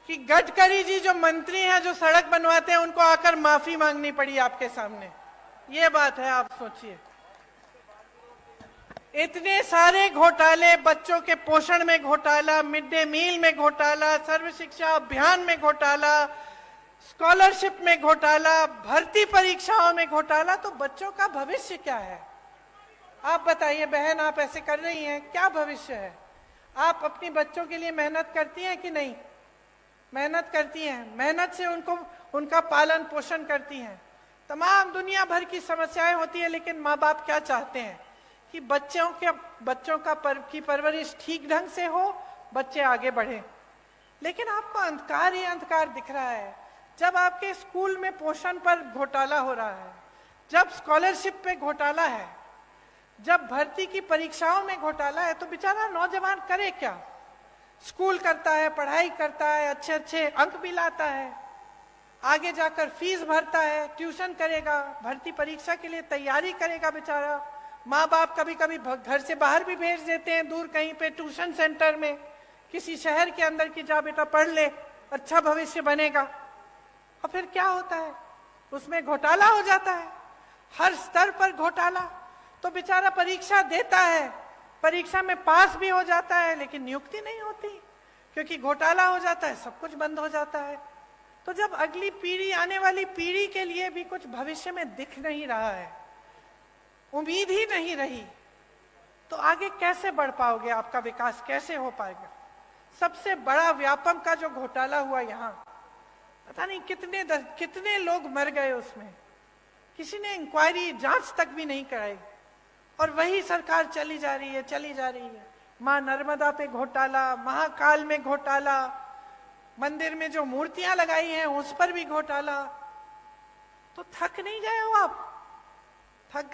कि गडकरी जी जो मंत्री हैं, जो सड़क बनवाते हैं, उनको आकर माफी मांगनी पड़ी आपके सामने। ये बात है, आप सोचिए। इतने सारे घोटाले, बच्चों के पोषण में घोटाला, मिड डे मील में घोटाला, सर्व शिक्षा अभियान में घोटाला, स्कॉलरशिप में घोटाला, भर्ती परीक्षाओं में घोटाला, तो बच्चों का भविष्य क्या है? आप बताइए बहन, आप ऐसे कर रही हैं, क्या भविष्य है? आप अपनी बच्चों के लिए मेहनत करती हैं कि नहीं? मेहनत करती हैं, मेहनत से उनका पालन पोषण करती हैं। तमाम दुनिया भर की समस्याएं होती है, लेकिन माँ बाप क्या चाहते हैं कि बच्चों की परवरिश ठीक ढंग से हो, बच्चे आगे बढ़े। लेकिन आपको अंधकार ही अंधकार दिख रहा है। जब आपके स्कूल में पोषण पर घोटाला हो रहा है, जब स्कॉलरशिप पे घोटाला है, जब भर्ती की परीक्षाओं में घोटाला है, तो बेचारा नौजवान करे क्या? स्कूल करता है, पढ़ाई करता है, अच्छे अच्छे अंक भी लाता है, आगे जाकर फीस भरता है, ट्यूशन करेगा, भर्ती परीक्षा के लिए तैयारी करेगा बेचारा। माँ बाप कभी कभी घर से बाहर भी भेज देते हैं, दूर कहीं पे ट्यूशन सेंटर में, किसी शहर के अंदर की, जा बेटा पढ़ ले, अच्छा भविष्य बनेगा। और फिर क्या होता है? उसमें घोटाला हो जाता है, हर स्तर पर घोटाला। तो बेचारा परीक्षा देता है, परीक्षा में पास भी हो जाता है, लेकिन नियुक्ति नहीं होती, क्योंकि घोटाला हो जाता है, सब कुछ बंद हो जाता है। तो जब अगली पीढ़ी, आने वाली पीढ़ी के लिए भी कुछ भविष्य में दिख नहीं रहा है, उम्मीद ही नहीं रही, तो आगे कैसे बढ़ पाओगे? आपका विकास कैसे हो पाएगा? सबसे बड़ा व्यापम का जो घोटाला हुआ यहाँ, पता नहीं कितने लोग मर गए उसमें, किसी ने इंक्वायरी, जांच तक भी नहीं कराई, और वही सरकार चली जा रही है। मां नर्मदा पे घोटाला, महाकाल में घोटाला, मंदिर में जो मूर्तियां लगाई हैं उस पर भी घोटाला। तो थक नहीं गए हो आप? थक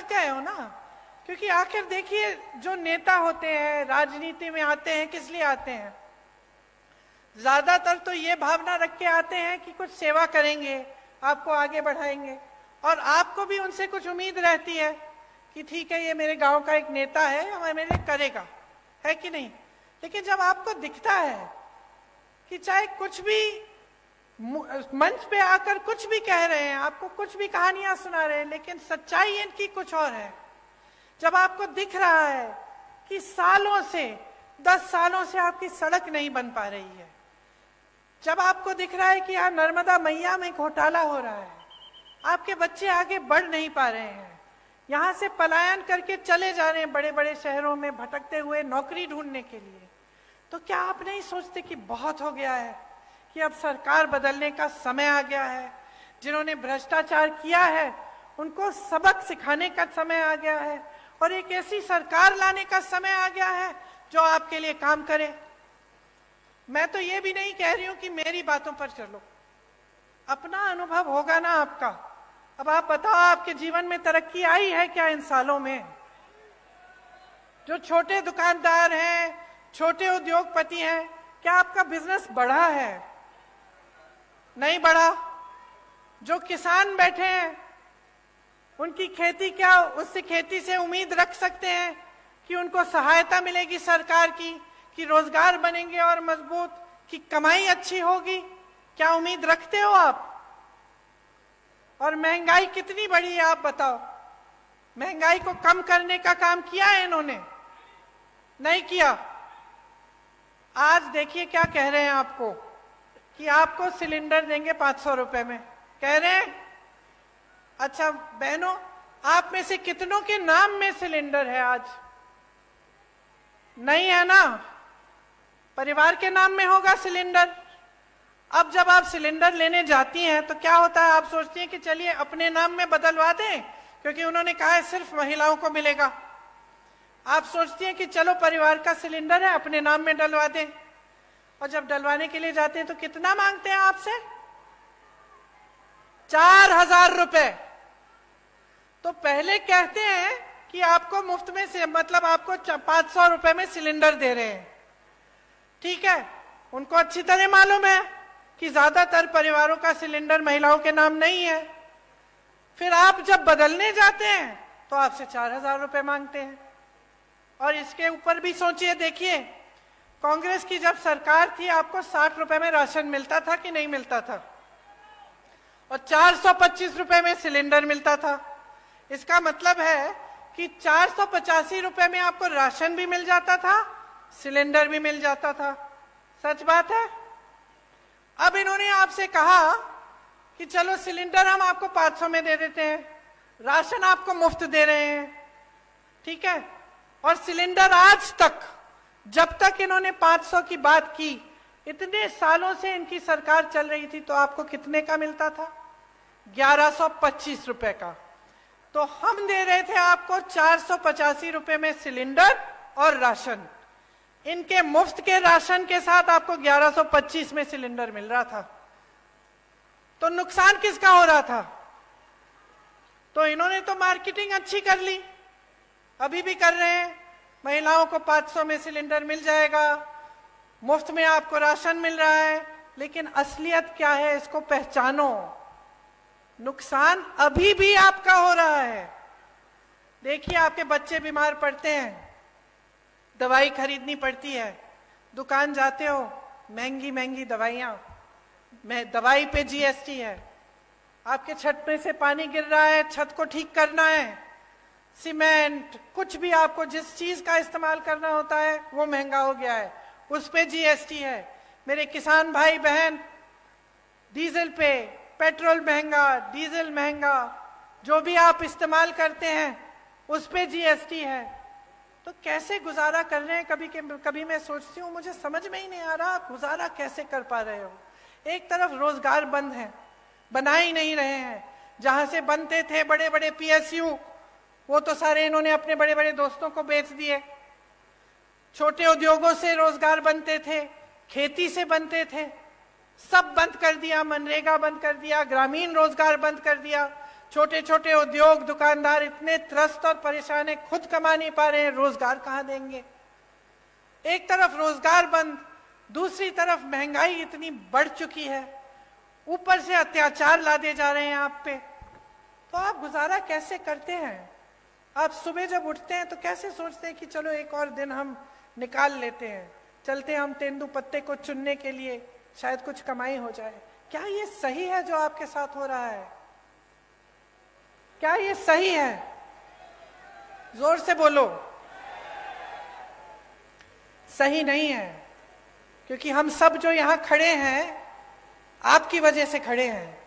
गए हो ना? क्योंकि आखिर देखिए, जो नेता होते हैं, राजनीति में आते हैं, किस लिए आते हैं? ज्यादातर तो ये भावना रख के आते हैं कि कुछ सेवा करेंगे, आपको आगे बढ़ाएंगे, और आपको भी उनसे कुछ उम्मीद रहती है कि ठीक है, ये मेरे गांव का एक नेता है, हमें मेरे करेगा, है कि नहीं? लेकिन जब आपको दिखता है कि चाहे कुछ भी मंच पे आकर कुछ भी कह रहे हैं, आपको कुछ भी कहानियां सुना रहे हैं, लेकिन सच्चाई इनकी कुछ और है। जब आपको दिख रहा है कि सालों से, 10 सालों से आपकी सड़क नहीं बन पा रही है, जब आपको दिख रहा है कि यहाँ नर्मदा मैया में घोटाला हो रहा है, आपके बच्चे आगे बढ़ नहीं पा रहे हैं, यहाँ से पलायन करके चले जा रहे हैं बड़े बड़े शहरों में भटकते हुए नौकरी ढूंढने के लिए, तो क्या आप नहीं सोचते कि बहुत हो गया है, कि अब सरकार बदलने का समय आ गया है? जिन्होंने भ्रष्टाचार किया है उनको सबक सिखाने का समय आ गया है, और एक ऐसी सरकार लाने का समय आ गया है जो आपके लिए काम करे। मैं तो ये भी नहीं कह रही हूं कि मेरी बातों पर चलो, अपना अनुभव होगा ना आपका। अब आप बताओ, आपके जीवन में तरक्की आई है क्या इन सालों में? जो छोटे दुकानदार हैं, छोटे उद्योगपति हैं, क्या आपका बिजनेस बढ़ा है? नहीं बढ़ा। जो किसान बैठे हैं, उनकी खेती, क्या उससे खेती से उम्मीद रख सकते हैं कि उनको सहायता मिलेगी सरकार की, कि रोजगार बनेंगे और मजबूत, कि कमाई अच्छी होगी? क्या उम्मीद रखते हो आप? और महंगाई कितनी बढ़ी है, आप बताओ। महंगाई को कम करने का काम किया है इन्होंने? नहीं किया। आज देखिए क्या कह रहे हैं आपको, कि आपको सिलेंडर देंगे 500 रुपए में, कह रहे हैं। अच्छा बहनों, आप में से कितनों के नाम में सिलेंडर है आज? नहीं है ना? परिवार के नाम में होगा सिलेंडर। अब जब आप सिलेंडर लेने जाती हैं तो क्या होता है? आप सोचती हैं कि चलिए अपने नाम में बदलवा दें, क्योंकि उन्होंने कहा है सिर्फ महिलाओं को मिलेगा। आप सोचती हैं कि चलो परिवार का सिलेंडर है, अपने नाम में डलवा दें। और जब डलवाने के लिए जाते हैं तो कितना मांगते हैं आपसे? 4000 रुपए। तो पहले कहते हैं कि आपको मुफ्त में से, मतलब आपको 500 रुपए में सिलेंडर दे रहे हैं। ठीक है, उनको अच्छी तरह मालूम है कि ज्यादातर परिवारों का सिलेंडर महिलाओं के नाम नहीं है। फिर आप जब बदलने जाते हैं तो आपसे 4000 रुपए मांगते हैं। और इसके ऊपर भी सोचिए, देखिए कांग्रेस की जब सरकार थी आपको 60 रुपए में राशन मिलता था कि नहीं मिलता था, और 425 रुपए में सिलेंडर मिलता था। इसका मतलब है कि 485 रुपए में आपको राशन भी मिल जाता था, सिलेंडर भी मिल जाता था। सच बात है। अब इन्होंने आपसे कहा कि चलो सिलेंडर हम आपको 500 में दे देते हैं, राशन आपको मुफ्त दे रहे हैं, ठीक है। और सिलेंडर आज तक, जब तक इन्होंने 500 की बात की, इतने सालों से इनकी सरकार चल रही थी, तो आपको कितने का मिलता था? 1125 रुपए का। तो हम दे रहे थे आपको 485 रुपए में सिलेंडर और राशन। इनके मुफ्त के राशन के साथ आपको 1125 में सिलेंडर मिल रहा था। तो नुकसान किसका हो रहा था? तो इन्होंने तो मार्केटिंग अच्छी कर ली, अभी भी कर रहे हैं। महिलाओं को 500 में सिलेंडर मिल जाएगा, मुफ्त में आपको राशन मिल रहा है, लेकिन असलियत क्या है इसको पहचानो। नुकसान अभी भी आपका हो रहा है। देखिए, आपके बच्चे बीमार पड़ते हैं, दवाई खरीदनी पड़ती है, दुकान जाते हो, महंगी महंगी दवाइयां, दवाई पे जीएसटी है। आपके छत में से पानी गिर रहा है, छत को ठीक करना है, सीमेंट, कुछ भी आपको जिस चीज का इस्तेमाल करना होता है वो महंगा हो गया है, उस पे जीएसटी है। मेरे किसान भाई बहन, डीजल पे, पेट्रोल महंगा, डीजल महंगा, जो भी आप इस्तेमाल करते हैं उस पे जीएसटी है। तो कैसे गुजारा कर रहे हैं? कभी मैं सोचती हूँ, मुझे समझ में ही नहीं आ रहा गुजारा कैसे कर पा रहे हो। एक तरफ रोजगार बंद है, बना ही नहीं रहे हैं। जहां से बनते थे बड़े बड़े पीएसयू, वो तो सारे इन्होंने अपने बड़े बड़े दोस्तों को बेच दिए। छोटे उद्योगों से रोजगार बनते थे, खेती से बनते थे, सब बंद कर दिया। मनरेगा बंद कर दिया, ग्रामीण रोजगार बंद कर दिया। छोटे छोटे उद्योग, दुकानदार इतने त्रस्त और परेशान है, खुद कमा नहीं पा रहे हैं, रोजगार कहां देंगे? एक तरफ रोजगार बंद, दूसरी तरफ महंगाई इतनी बढ़ चुकी है, ऊपर से अत्याचार लादे जा रहे हैं आप पे। तो आप गुजारा कैसे करते हैं? आप सुबह जब उठते हैं तो कैसे सोचते हैं कि चलो एक और दिन हम निकाल लेते हैं, चलते हैं हम तेंदू पत्ते को चुनने के लिए, शायद कुछ कमाई हो जाए। क्या ये सही है जो आपके साथ हो रहा है? क्या ये सही है? जोर से बोलो। सही नहीं है, क्योंकि हम सब जो यहां खड़े हैं आपकी वजह से खड़े हैं।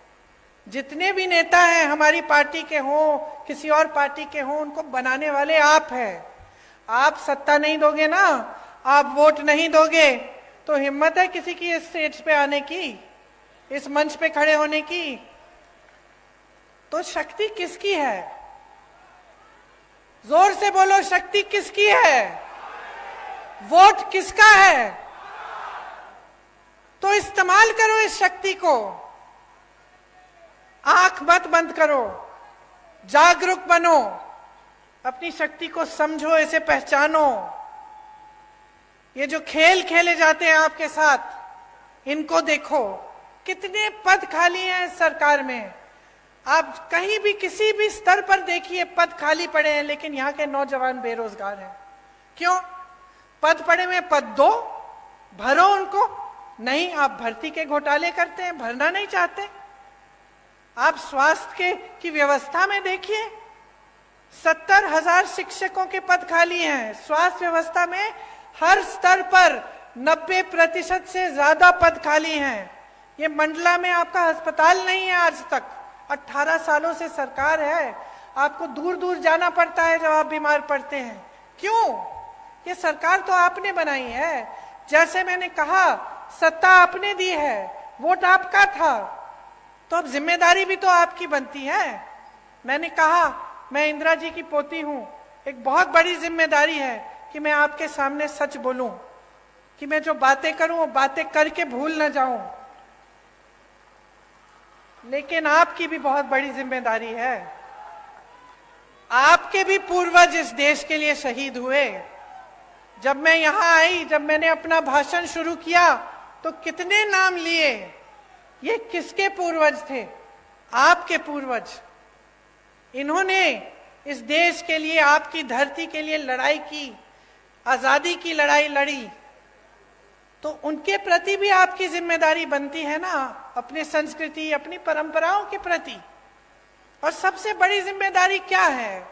जितने भी नेता हैं, हमारी पार्टी के हों, किसी और पार्टी के हों, उनको बनाने वाले आप हैं। आप सत्ता नहीं दोगे ना, आप वोट नहीं दोगे, तो हिम्मत है किसी की इस स्टेज पे आने की, इस मंच पे खड़े होने की? तो शक्ति किसकी है? जोर से बोलो, शक्ति किसकी है? वोट किसका है? तो इस्तेमाल करो इस शक्ति को। आंख मत बंद करो, जागरूक बनो, अपनी शक्ति को समझो, इसे पहचानो। ये जो खेल खेले जाते हैं आपके साथ, इनको देखो, कितने पद खाली हैं इस सरकार में। आप कहीं भी किसी भी स्तर पर देखिए, पद खाली पड़े हैं, लेकिन यहाँ के नौजवान बेरोजगार हैं। क्यों? पद पड़े में पद दो, भरो उनको। नहीं, आप भर्ती के घोटाले करते हैं, भरना नहीं चाहते। आप स्वास्थ्य की व्यवस्था में देखिए, 70,000 शिक्षकों के पद खाली हैं। स्वास्थ्य व्यवस्था में हर स्तर पर 90% से ज्यादा पद खाली हैं। ये मंडला में आपका अस्पताल नहीं है आज तक। 18 सालों से सरकार है, आपको दूर दूर जाना पड़ता है जब आप बीमार पड़ते हैं। क्यों? ये सरकार तो आपने बनाई है। जैसे मैंने कहा, सत्ता आपने दी है, वोट आपका था, तो अब जिम्मेदारी भी तो आपकी बनती है। मैंने कहा, मैं इंदिरा जी की पोती हूं, एक बहुत बड़ी जिम्मेदारी है कि मैं आपके सामने सच बोलूं, कि मैं जो बातें करूं वो बातें करके भूल ना जाऊं। लेकिन आपकी भी बहुत बड़ी जिम्मेदारी है। आपके भी पूर्वज इस देश के लिए शहीद हुए। जब मैं यहां आई, जब मैंने अपना भाषण शुरू किया, तो कितने नाम लिए। ये किसके पूर्वज थे? आपके पूर्वज। इन्होंने इस देश के लिए, आपकी धरती के लिए लड़ाई की, आजादी की लड़ाई लड़ी। तो उनके प्रति भी आपकी जिम्मेदारी बनती है ना, अपनी संस्कृति, अपनी परंपराओं के प्रति। और सबसे बड़ी जिम्मेदारी क्या है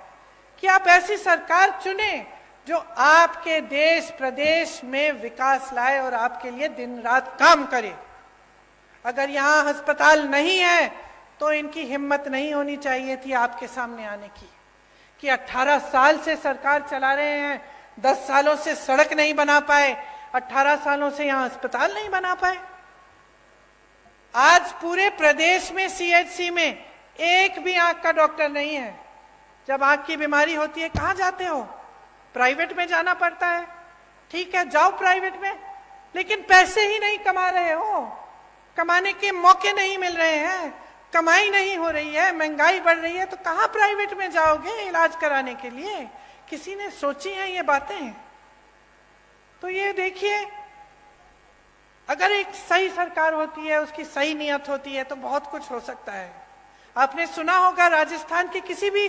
कि आप ऐसी सरकार चुने जो आपके देश प्रदेश में विकास लाए और आपके लिए दिन रात काम करे। अगर यहाँ अस्पताल नहीं है तो इनकी हिम्मत नहीं होनी चाहिए थी आपके सामने आने की, कि 18 साल से सरकार चला रहे हैं, 10 सालों से सड़क नहीं बना पाए, 18 सालों से यहाँ अस्पताल नहीं बना पाए। आज पूरे प्रदेश में सीएचसी में एक भी आंख का डॉक्टर नहीं है। जब आंख की बीमारी होती है कहाँ जाते हो? प्राइवेट में जाना पड़ता है। ठीक है, जाओ प्राइवेट में, लेकिन पैसे ही नहीं कमा रहे हो, कमाने के मौके नहीं मिल रहे हैं, कमाई नहीं हो रही है, महंगाई बढ़ रही है, तो कहाँ प्राइवेट में जाओगे इलाज कराने के लिए? किसी ने सोची है ये बातें? तो ये देखिए, अगर एक सही सरकार होती है, उसकी सही नियत होती है, तो बहुत कुछ हो सकता है। आपने सुना होगा, राजस्थान के किसी भी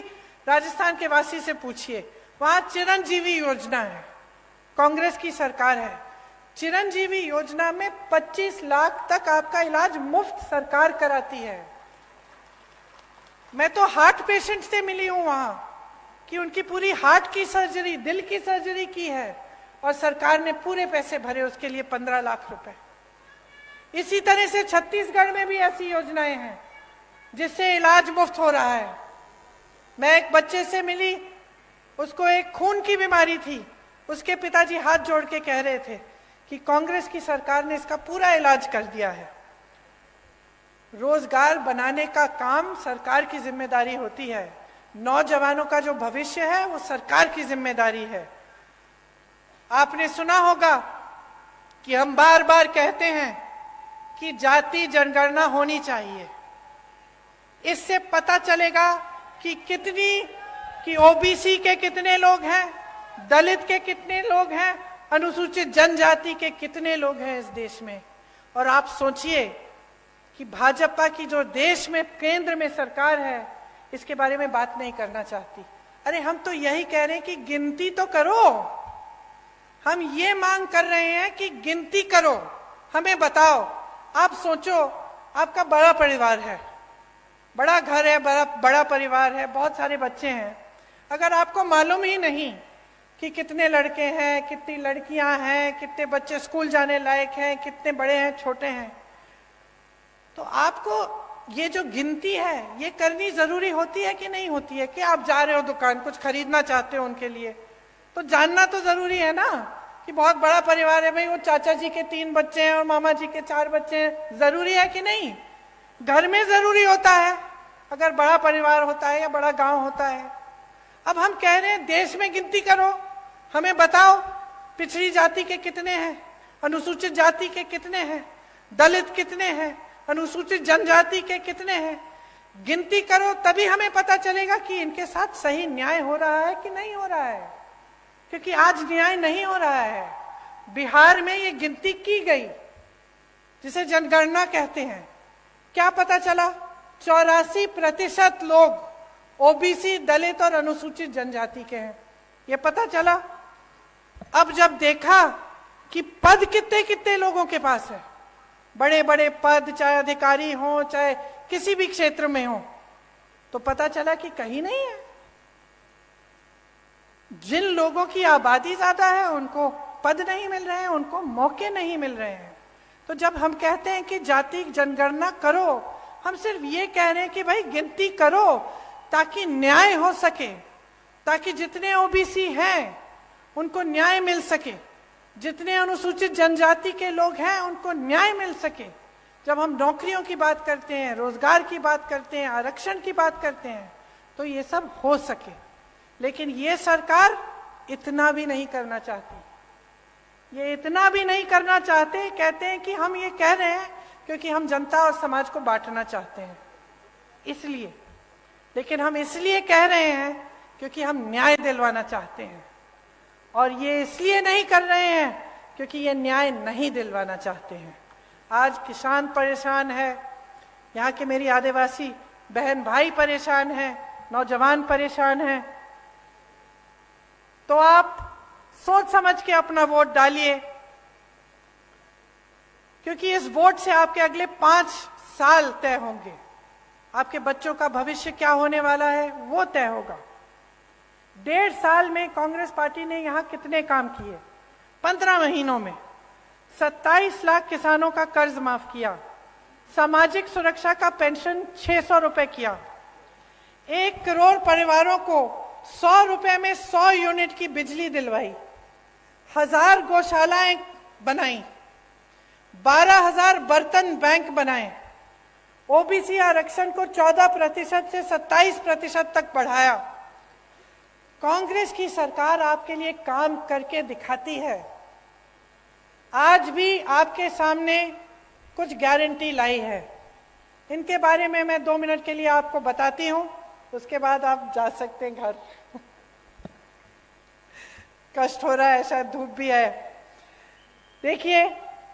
राजस्थान के वासी से पूछिए, वहां चिरंजीवी योजना है, कांग्रेस की सरकार है। चिरंजीवी योजना में 25 लाख तक आपका इलाज मुफ्त सरकार कराती है। मैं तो हार्ट पेशेंट से मिली हूं वहां, कि उनकी पूरी हार्ट की सर्जरी, दिल की सर्जरी की है और सरकार ने पूरे पैसे भरे उसके लिए, 15 लाख रुपए। इसी तरह से छत्तीसगढ़ में भी ऐसी योजनाएं हैं जिससे इलाज मुफ्त हो रहा है। मैं एक बच्चे से मिली, उसको एक खून की बीमारी थी, उसके पिताजी हाथ जोड़ के कह रहे थे कि कांग्रेस की सरकार ने इसका पूरा इलाज कर दिया है। रोजगार बनाने का काम सरकार की जिम्मेदारी होती है, नौजवानों का जो भविष्य है वो सरकार की जिम्मेदारी है। आपने सुना होगा कि हम बार बार कहते हैं कि जाति जनगणना होनी चाहिए। इससे पता चलेगा कि ओबीसी के कितने लोग हैं, दलित के कितने लोग हैं, अनुसूचित जनजाति के कितने लोग हैं इस देश में। और आप सोचिए कि भाजपा की जो देश में केंद्र में सरकार है, इसके बारे में बात नहीं करना चाहती। अरे हम तो यही कह रहे हैं कि गिनती तो करो। हम ये मांग कर रहे हैं कि गिनती करो, हमें बताओ। आप सोचो, आपका बड़ा परिवार है, बड़ा घर है, बड़ा परिवार है, बहुत सारे बच्चे हैं। अगर आपको मालूम ही नहीं कि कितने लड़के हैं, कितनी लड़कियां हैं, कितने बच्चे स्कूल जाने लायक हैं, कितने बड़े हैं, छोटे हैं, तो आपको ये जो गिनती है ये करनी जरूरी होती है कि नहीं होती है? कि आप जा रहे हो दुकान, कुछ खरीदना चाहते हो उनके लिए, तो जानना तो जरूरी है ना कि बहुत बड़ा परिवार है भाई, वो चाचा जी के 3 बच्चे हैं और मामा जी के 4 बच्चे हैं। जरूरी है कि नहीं? घर में जरूरी होता है अगर बड़ा परिवार होता है या बड़ा गांव होता है। अब हम कह रहे हैं देश में गिनती करो, हमें बताओ पिछड़ी जाति के कितने हैं, अनुसूचित जाति के कितने हैं, दलित कितने हैं, अनुसूचित जनजाति के कितने हैं। गिनती करो, तभी हमें पता चलेगा कि इनके साथ सही न्याय हो रहा है कि नहीं हो रहा है। क्योंकि आज न्याय नहीं हो रहा है। बिहार में ये गिनती की गई जिसे जनगणना कहते हैं, क्या पता चला? 84% लोग ओबीसी, दलित और अनुसूचित जनजाति के हैं, ये पता चला। अब जब देखा कि पद कितने कितने लोगों के पास है, बड़े बड़े पद, चाहे अधिकारी हो चाहे किसी भी क्षेत्र में हो, तो पता चला कि कहीं नहीं है। जिन लोगों की आबादी ज्यादा है उनको पद नहीं मिल रहे हैं, उनको मौके नहीं मिल रहे हैं। तो जब हम कहते हैं कि जाति जनगणना करो, हम सिर्फ ये कह रहे हैं कि भाई गिनती करो ताकि न्याय हो सके, ताकि जितने ओबीसी हैं उनको न्याय मिल सके, जितने अनुसूचित जनजाति के लोग हैं उनको न्याय मिल सके। जब हम नौकरियों की बात करते हैं, रोजगार की बात करते हैं, आरक्षण की बात करते हैं, तो ये सब हो सके। लेकिन ये सरकार इतना भी नहीं करना चाहती। ये इतना भी नहीं करना चाहते। कहते हैं कि हम ये कह रहे हैं क्योंकि हम जनता और समाज को बांटना चाहते हैं, इसलिए। लेकिन हम इसलिए कह रहे हैं क्योंकि हम न्याय दिलवाना चाहते हैं, और ये इसलिए नहीं कर रहे हैं क्योंकि ये न्याय नहीं दिलवाना चाहते हैं। आज किसान परेशान है, यहाँ के मेरी आदिवासी बहन भाई परेशान हैं, नौजवान परेशान हैं। तो आप सोच समझ के अपना वोट डालिए। क्योंकि इस वोट से आपके अगले 5 साल तय होंगे। आपके बच्चों का भविष्य क्या होने वाला है वो तय होगा। 1.5 साल में कांग्रेस पार्टी ने यहां कितने काम किए? 15 महीनों में 27 लाख किसानों का कर्ज माफ किया, सामाजिक सुरक्षा का पेंशन 600 रुपए किया, 1 करोड़ परिवारों को 100 रुपए में 100 यूनिट की बिजली दिलवाई, 1000 गौशालाएं बनाई, 12,000 बर्तन बैंक बनाए, ओबीसी आरक्षण को 14% से 27% तक बढ़ाया। कांग्रेस की सरकार आपके लिए काम करके दिखाती है। आज भी आपके सामने कुछ गारंटी लाई है, इनके बारे में मैं 2 मिनट के लिए आपको बताती हूं, उसके बाद आप जा सकते हैं घर। कष्ट हो रहा है, शायद धूप भी है। देखिए,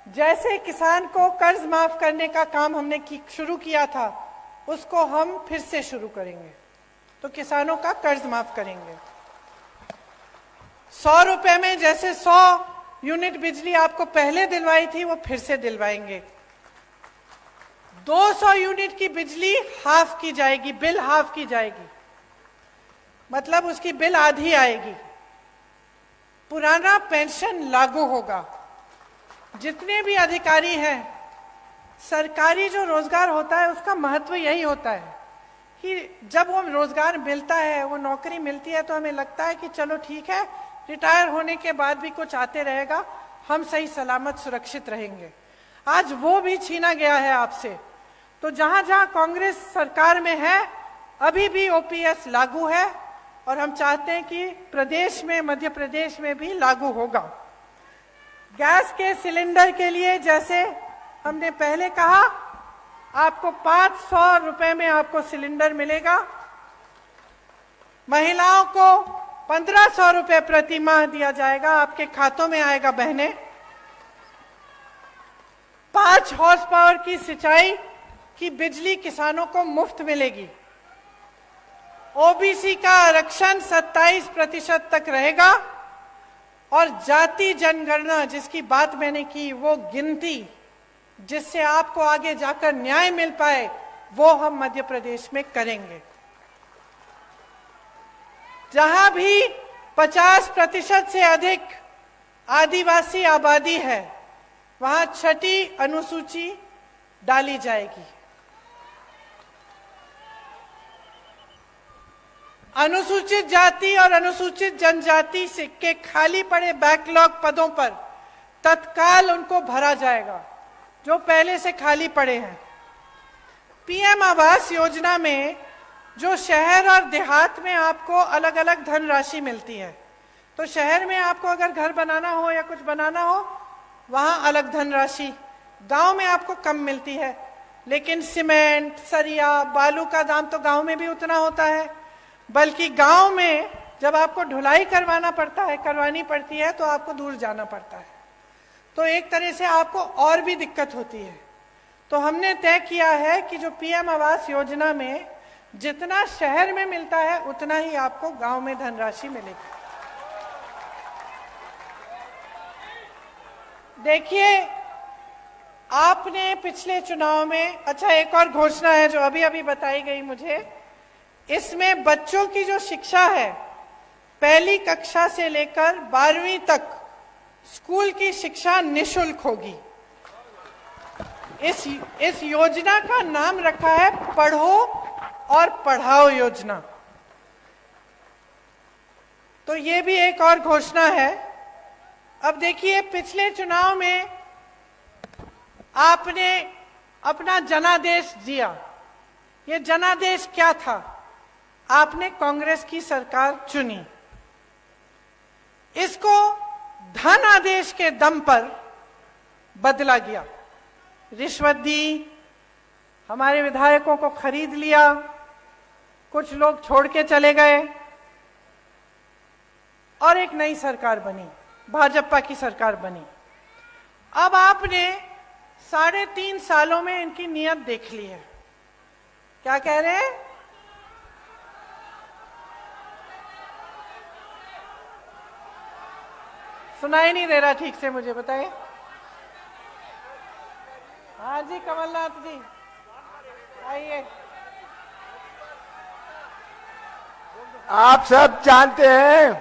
जैसे किसान को कर्ज माफ करने का काम हमने शुरू किया था, उसको हम फिर से शुरू करेंगे। तो किसानों का कर्ज माफ करेंगे। 100 रुपए में जैसे 100 यूनिट बिजली आपको पहले दिलवाई थी, वो फिर से दिलवाएंगे। 200 यूनिट की बिजली हाफ की जाएगी, बिल हाफ की जाएगी, मतलब उसकी बिल आधी आएगी। पुराना पेंशन लागू होगा। जितने भी अधिकारी हैं, सरकारी जो रोजगार होता है उसका महत्व यही होता है कि जब वो रोजगार मिलता है, वो नौकरी मिलती है, तो हमें लगता है कि चलो ठीक है, रिटायर होने के बाद भी कुछ आते रहेगा, हम सही सलामत सुरक्षित रहेंगे। आज वो भी छीना गया है आपसे। तो जहां जहां कांग्रेस सरकार में है, अभी भी ओपीएस लागू है और हम चाहते हैं कि प्रदेश में, मध्य प्रदेश में भी लागू होगा। गैस के सिलेंडर के लिए जैसे हमने पहले कहा, आपको 500 रुपए में आपको सिलेंडर मिलेगा। महिलाओं को 1500 रुपए प्रति माह दिया जाएगा, आपके खातों में आएगा बहनें। 5 हॉर्स पावर की सिंचाई की बिजली किसानों को मुफ्त मिलेगी। ओबीसी का आरक्षण 27% तक रहेगा और जाति जनगणना जिसकी बात मैंने की, वो गिनती जिससे आपको आगे जाकर न्याय मिल पाए, वो हम मध्य प्रदेश में करेंगे। जहां भी 50% से अधिक आदिवासी आबादी है, वहां 6ठी अनुसूची डाली जाएगी। अनुसूचित जाति और अनुसूचित जनजाति के खाली पड़े बैकलॉग पदों पर तत्काल उनको भरा जाएगा, जो पहले से खाली पड़े हैं। पीएम आवास योजना में जो शहर और देहात में आपको अलग अलग धनराशि मिलती है, तो शहर में आपको अगर घर बनाना हो या कुछ बनाना हो, वहां अलग धनराशि, गांव में आपको कम मिलती है। लेकिन सीमेंट, सरिया, बालू का दाम तो गांव में भी उतना होता है, बल्कि गांव में जब आपको ढुलाई करवानी पड़ती है तो आपको दूर जाना पड़ता है। तो एक तरह से आपको और भी दिक्कत होती है। तो हमने तय किया है कि जो पीएम आवास योजना में जितना शहर में मिलता है, उतना ही आपको गांव में धनराशि मिलेगी। देखिए, आपने पिछले चुनाव में, अच्छा एक और घोषणा है जो अभी अभी बताई गई मुझे, इसमें बच्चों की जो शिक्षा है, पहली कक्षा से लेकर 12वीं तक स्कूल की शिक्षा निशुल्क होगी। इस योजना का नाम रखा है पढ़ो और पढ़ाओ योजना। तो ये भी एक और घोषणा है। अब देखिए, पिछले चुनाव में आपने अपना जनादेश दिया। ये जनादेश क्या था? आपने कांग्रेस की सरकार चुनी। इसको धन आदेश के दम पर बदला गया। रिश्वत दी, हमारे विधायकों को खरीद लिया, कुछ लोग छोड़ के चले गए और एक नई सरकार बनी, भाजपा की सरकार बनी। अब आपने 3.5 सालों में इनकी नीयत देख ली है। क्या कह रहे हैं? सुनाई नहीं दे रहा ठीक से, मुझे बताइए। हाँ जी कमलनाथ जी आइए। आप सब जानते हैं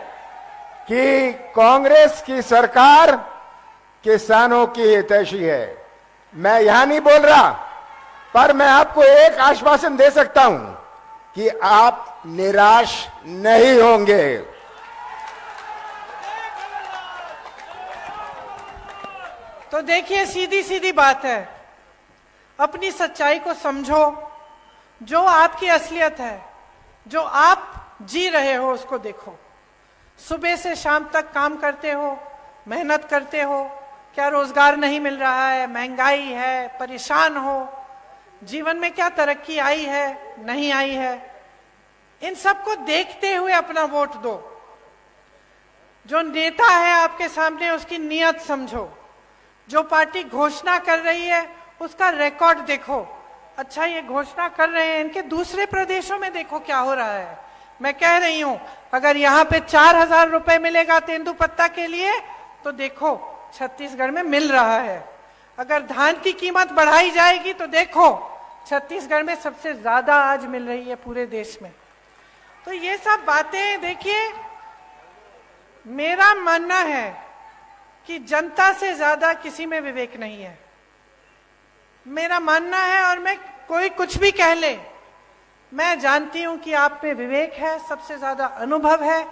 कि कांग्रेस की सरकार किसानों की हितैषी है। मैं यहां नहीं बोल रहा, पर मैं आपको एक आश्वासन दे सकता हूं कि आप निराश नहीं होंगे। तो देखिए सीधी सीधी बात है, अपनी सच्चाई को समझो, जो आपकी असलियत है, जो आप जी रहे हो उसको देखो। सुबह से शाम तक काम करते हो, मेहनत करते हो, क्या रोजगार नहीं मिल रहा है, महंगाई है, परेशान हो, जीवन में क्या तरक्की आई है, नहीं आई है, इन सबको देखते हुए अपना वोट दो। जो नेता है आपके सामने उसकी नीयत समझो, जो पार्टी घोषणा कर रही है उसका रिकॉर्ड देखो। अच्छा ये घोषणा कर रहे हैं, इनके दूसरे प्रदेशों में देखो क्या हो रहा है। मैं कह रही हूं अगर यहां पे 4,000 रुपए मिलेगा तेंदुपत्ता के लिए, तो देखो छत्तीसगढ़ में मिल रहा है। अगर धान की कीमत बढ़ाई जाएगी तो देखो छत्तीसगढ़ में सबसे ज्यादा आज मिल रही है पूरे देश में। तो ये सब बातें देखिए, मेरा मानना है कि जनता से ज्यादा किसी में विवेक नहीं है, मेरा मानना है। और मैं कोई कुछ भी कह ले, मैं जानती हूं कि आप में विवेक है, सबसे ज्यादा अनुभव है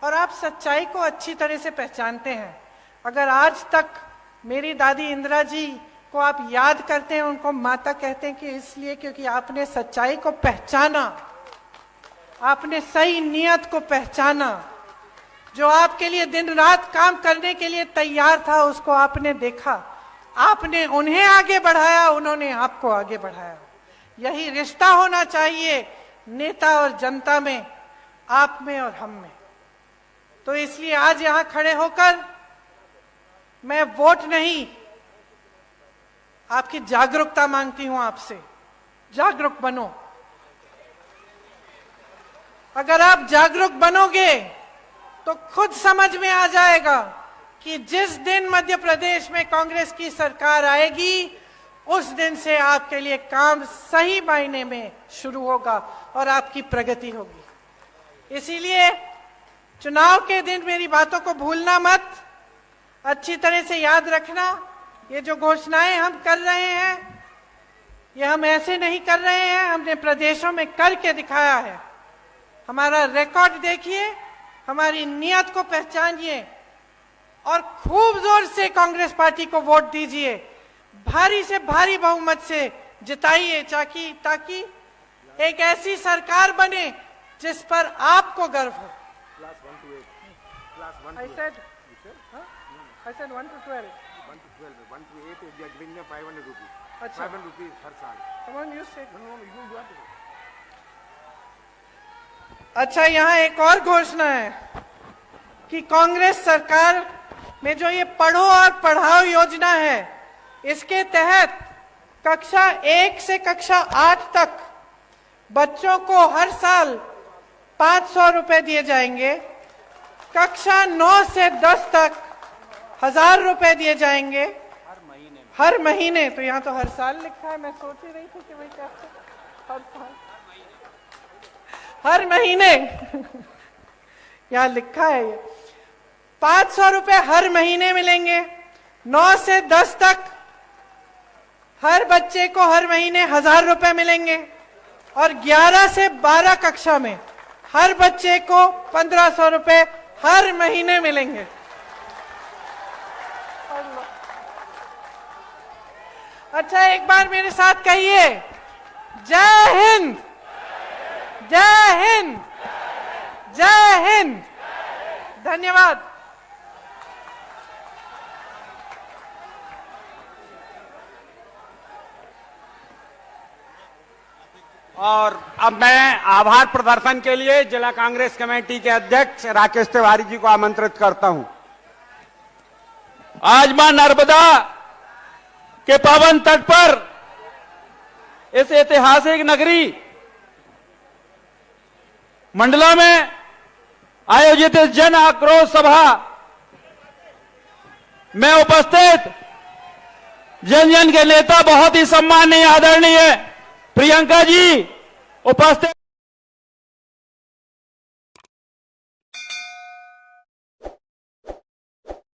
और आप सच्चाई को अच्छी तरह से पहचानते हैं। अगर आज तक मेरी दादी इंदिरा जी को आप याद करते हैं, उनको माता कहते हैं कि इसलिए क्योंकि आपने सच्चाई को पहचाना, आपने सही नियत को पहचाना, जो आपके लिए दिन रात काम करने के लिए तैयार था उसको आपने देखा, आपने उन्हें आगे बढ़ाया, उन्होंने आपको आगे बढ़ाया। यही रिश्ता होना चाहिए नेता और जनता में, आप में और हम में। तो इसलिए आज यहां खड़े होकर मैं वोट नहीं, आपकी जागरूकता मांगती हूं आपसे। जागरूक बनो। अगर आप जागरूक बनोगे तो खुद समझ में आ जाएगा कि जिस दिन मध्य प्रदेश में कांग्रेस की सरकार आएगी उस दिन से आपके लिए काम सही मायने में शुरू होगा और आपकी प्रगति होगी। इसीलिए चुनाव के दिन मेरी बातों को भूलना मत, अच्छी तरह से याद रखना। ये जो घोषणाएं हम कर रहे हैं, ये हम ऐसे नहीं कर रहे हैं, हमने प्रदेशों में करके दिखाया है। हमारा रिकॉर्ड देखिए, हमारी नियत को पहचानिए और खूब जोर से कांग्रेस पार्टी को वोट दीजिए, भारी से भारी बहुमत से जिताइए, ताकि एक ऐसी सरकार बने जिस पर आपको गर्व हो। I said 1 to 12. 1 to 12, 1 to 8, we are giving them 500 rupees. अच्छा। 500 rupees हर साल। Come on, you say. No, you have to. अच्छा यहाँ एक और घोषणा है कि कांग्रेस सरकार में जो ये पढ़ो और पढ़ाओ योजना है, इसके तहत कक्षा 1 से कक्षा 8 तक बच्चों को हर साल 500 रुपए दिए जाएंगे। कक्षा 9 से 10 तक 1000 रुपए दिए जाएंगे हर महीने। तो यहाँ तो हर साल लिखा है, मैं सोच ही रही थी कि भाई कैसे हर साल, हर महीने यहाँ लिखा है। ये 500 रुपए हर महीने मिलेंगे। 9 से 10 तक हर बच्चे को हर महीने 1000 रुपए मिलेंगे और 11 से 12 कक्षा में हर बच्चे को 1500 रुपए हर महीने मिलेंगे। अच्छा एक बार मेरे साथ कहिए, जय हिंद, जय हिंद, जय हिंद। धन्यवाद। और अब मैं आभार प्रदर्शन के लिए जिला कांग्रेस कमेटी के अध्यक्ष राकेश तिवारी जी को आमंत्रित करता हूं। आज मां नर्मदा के पावन तट पर इस ऐतिहासिक नगरी मंडला में आयोजित इस जन आक्रोश सभा में उपस्थित जन जन के नेता बहुत ही सम्माननीय आदरणीय प्रियंका जी उपस्थित।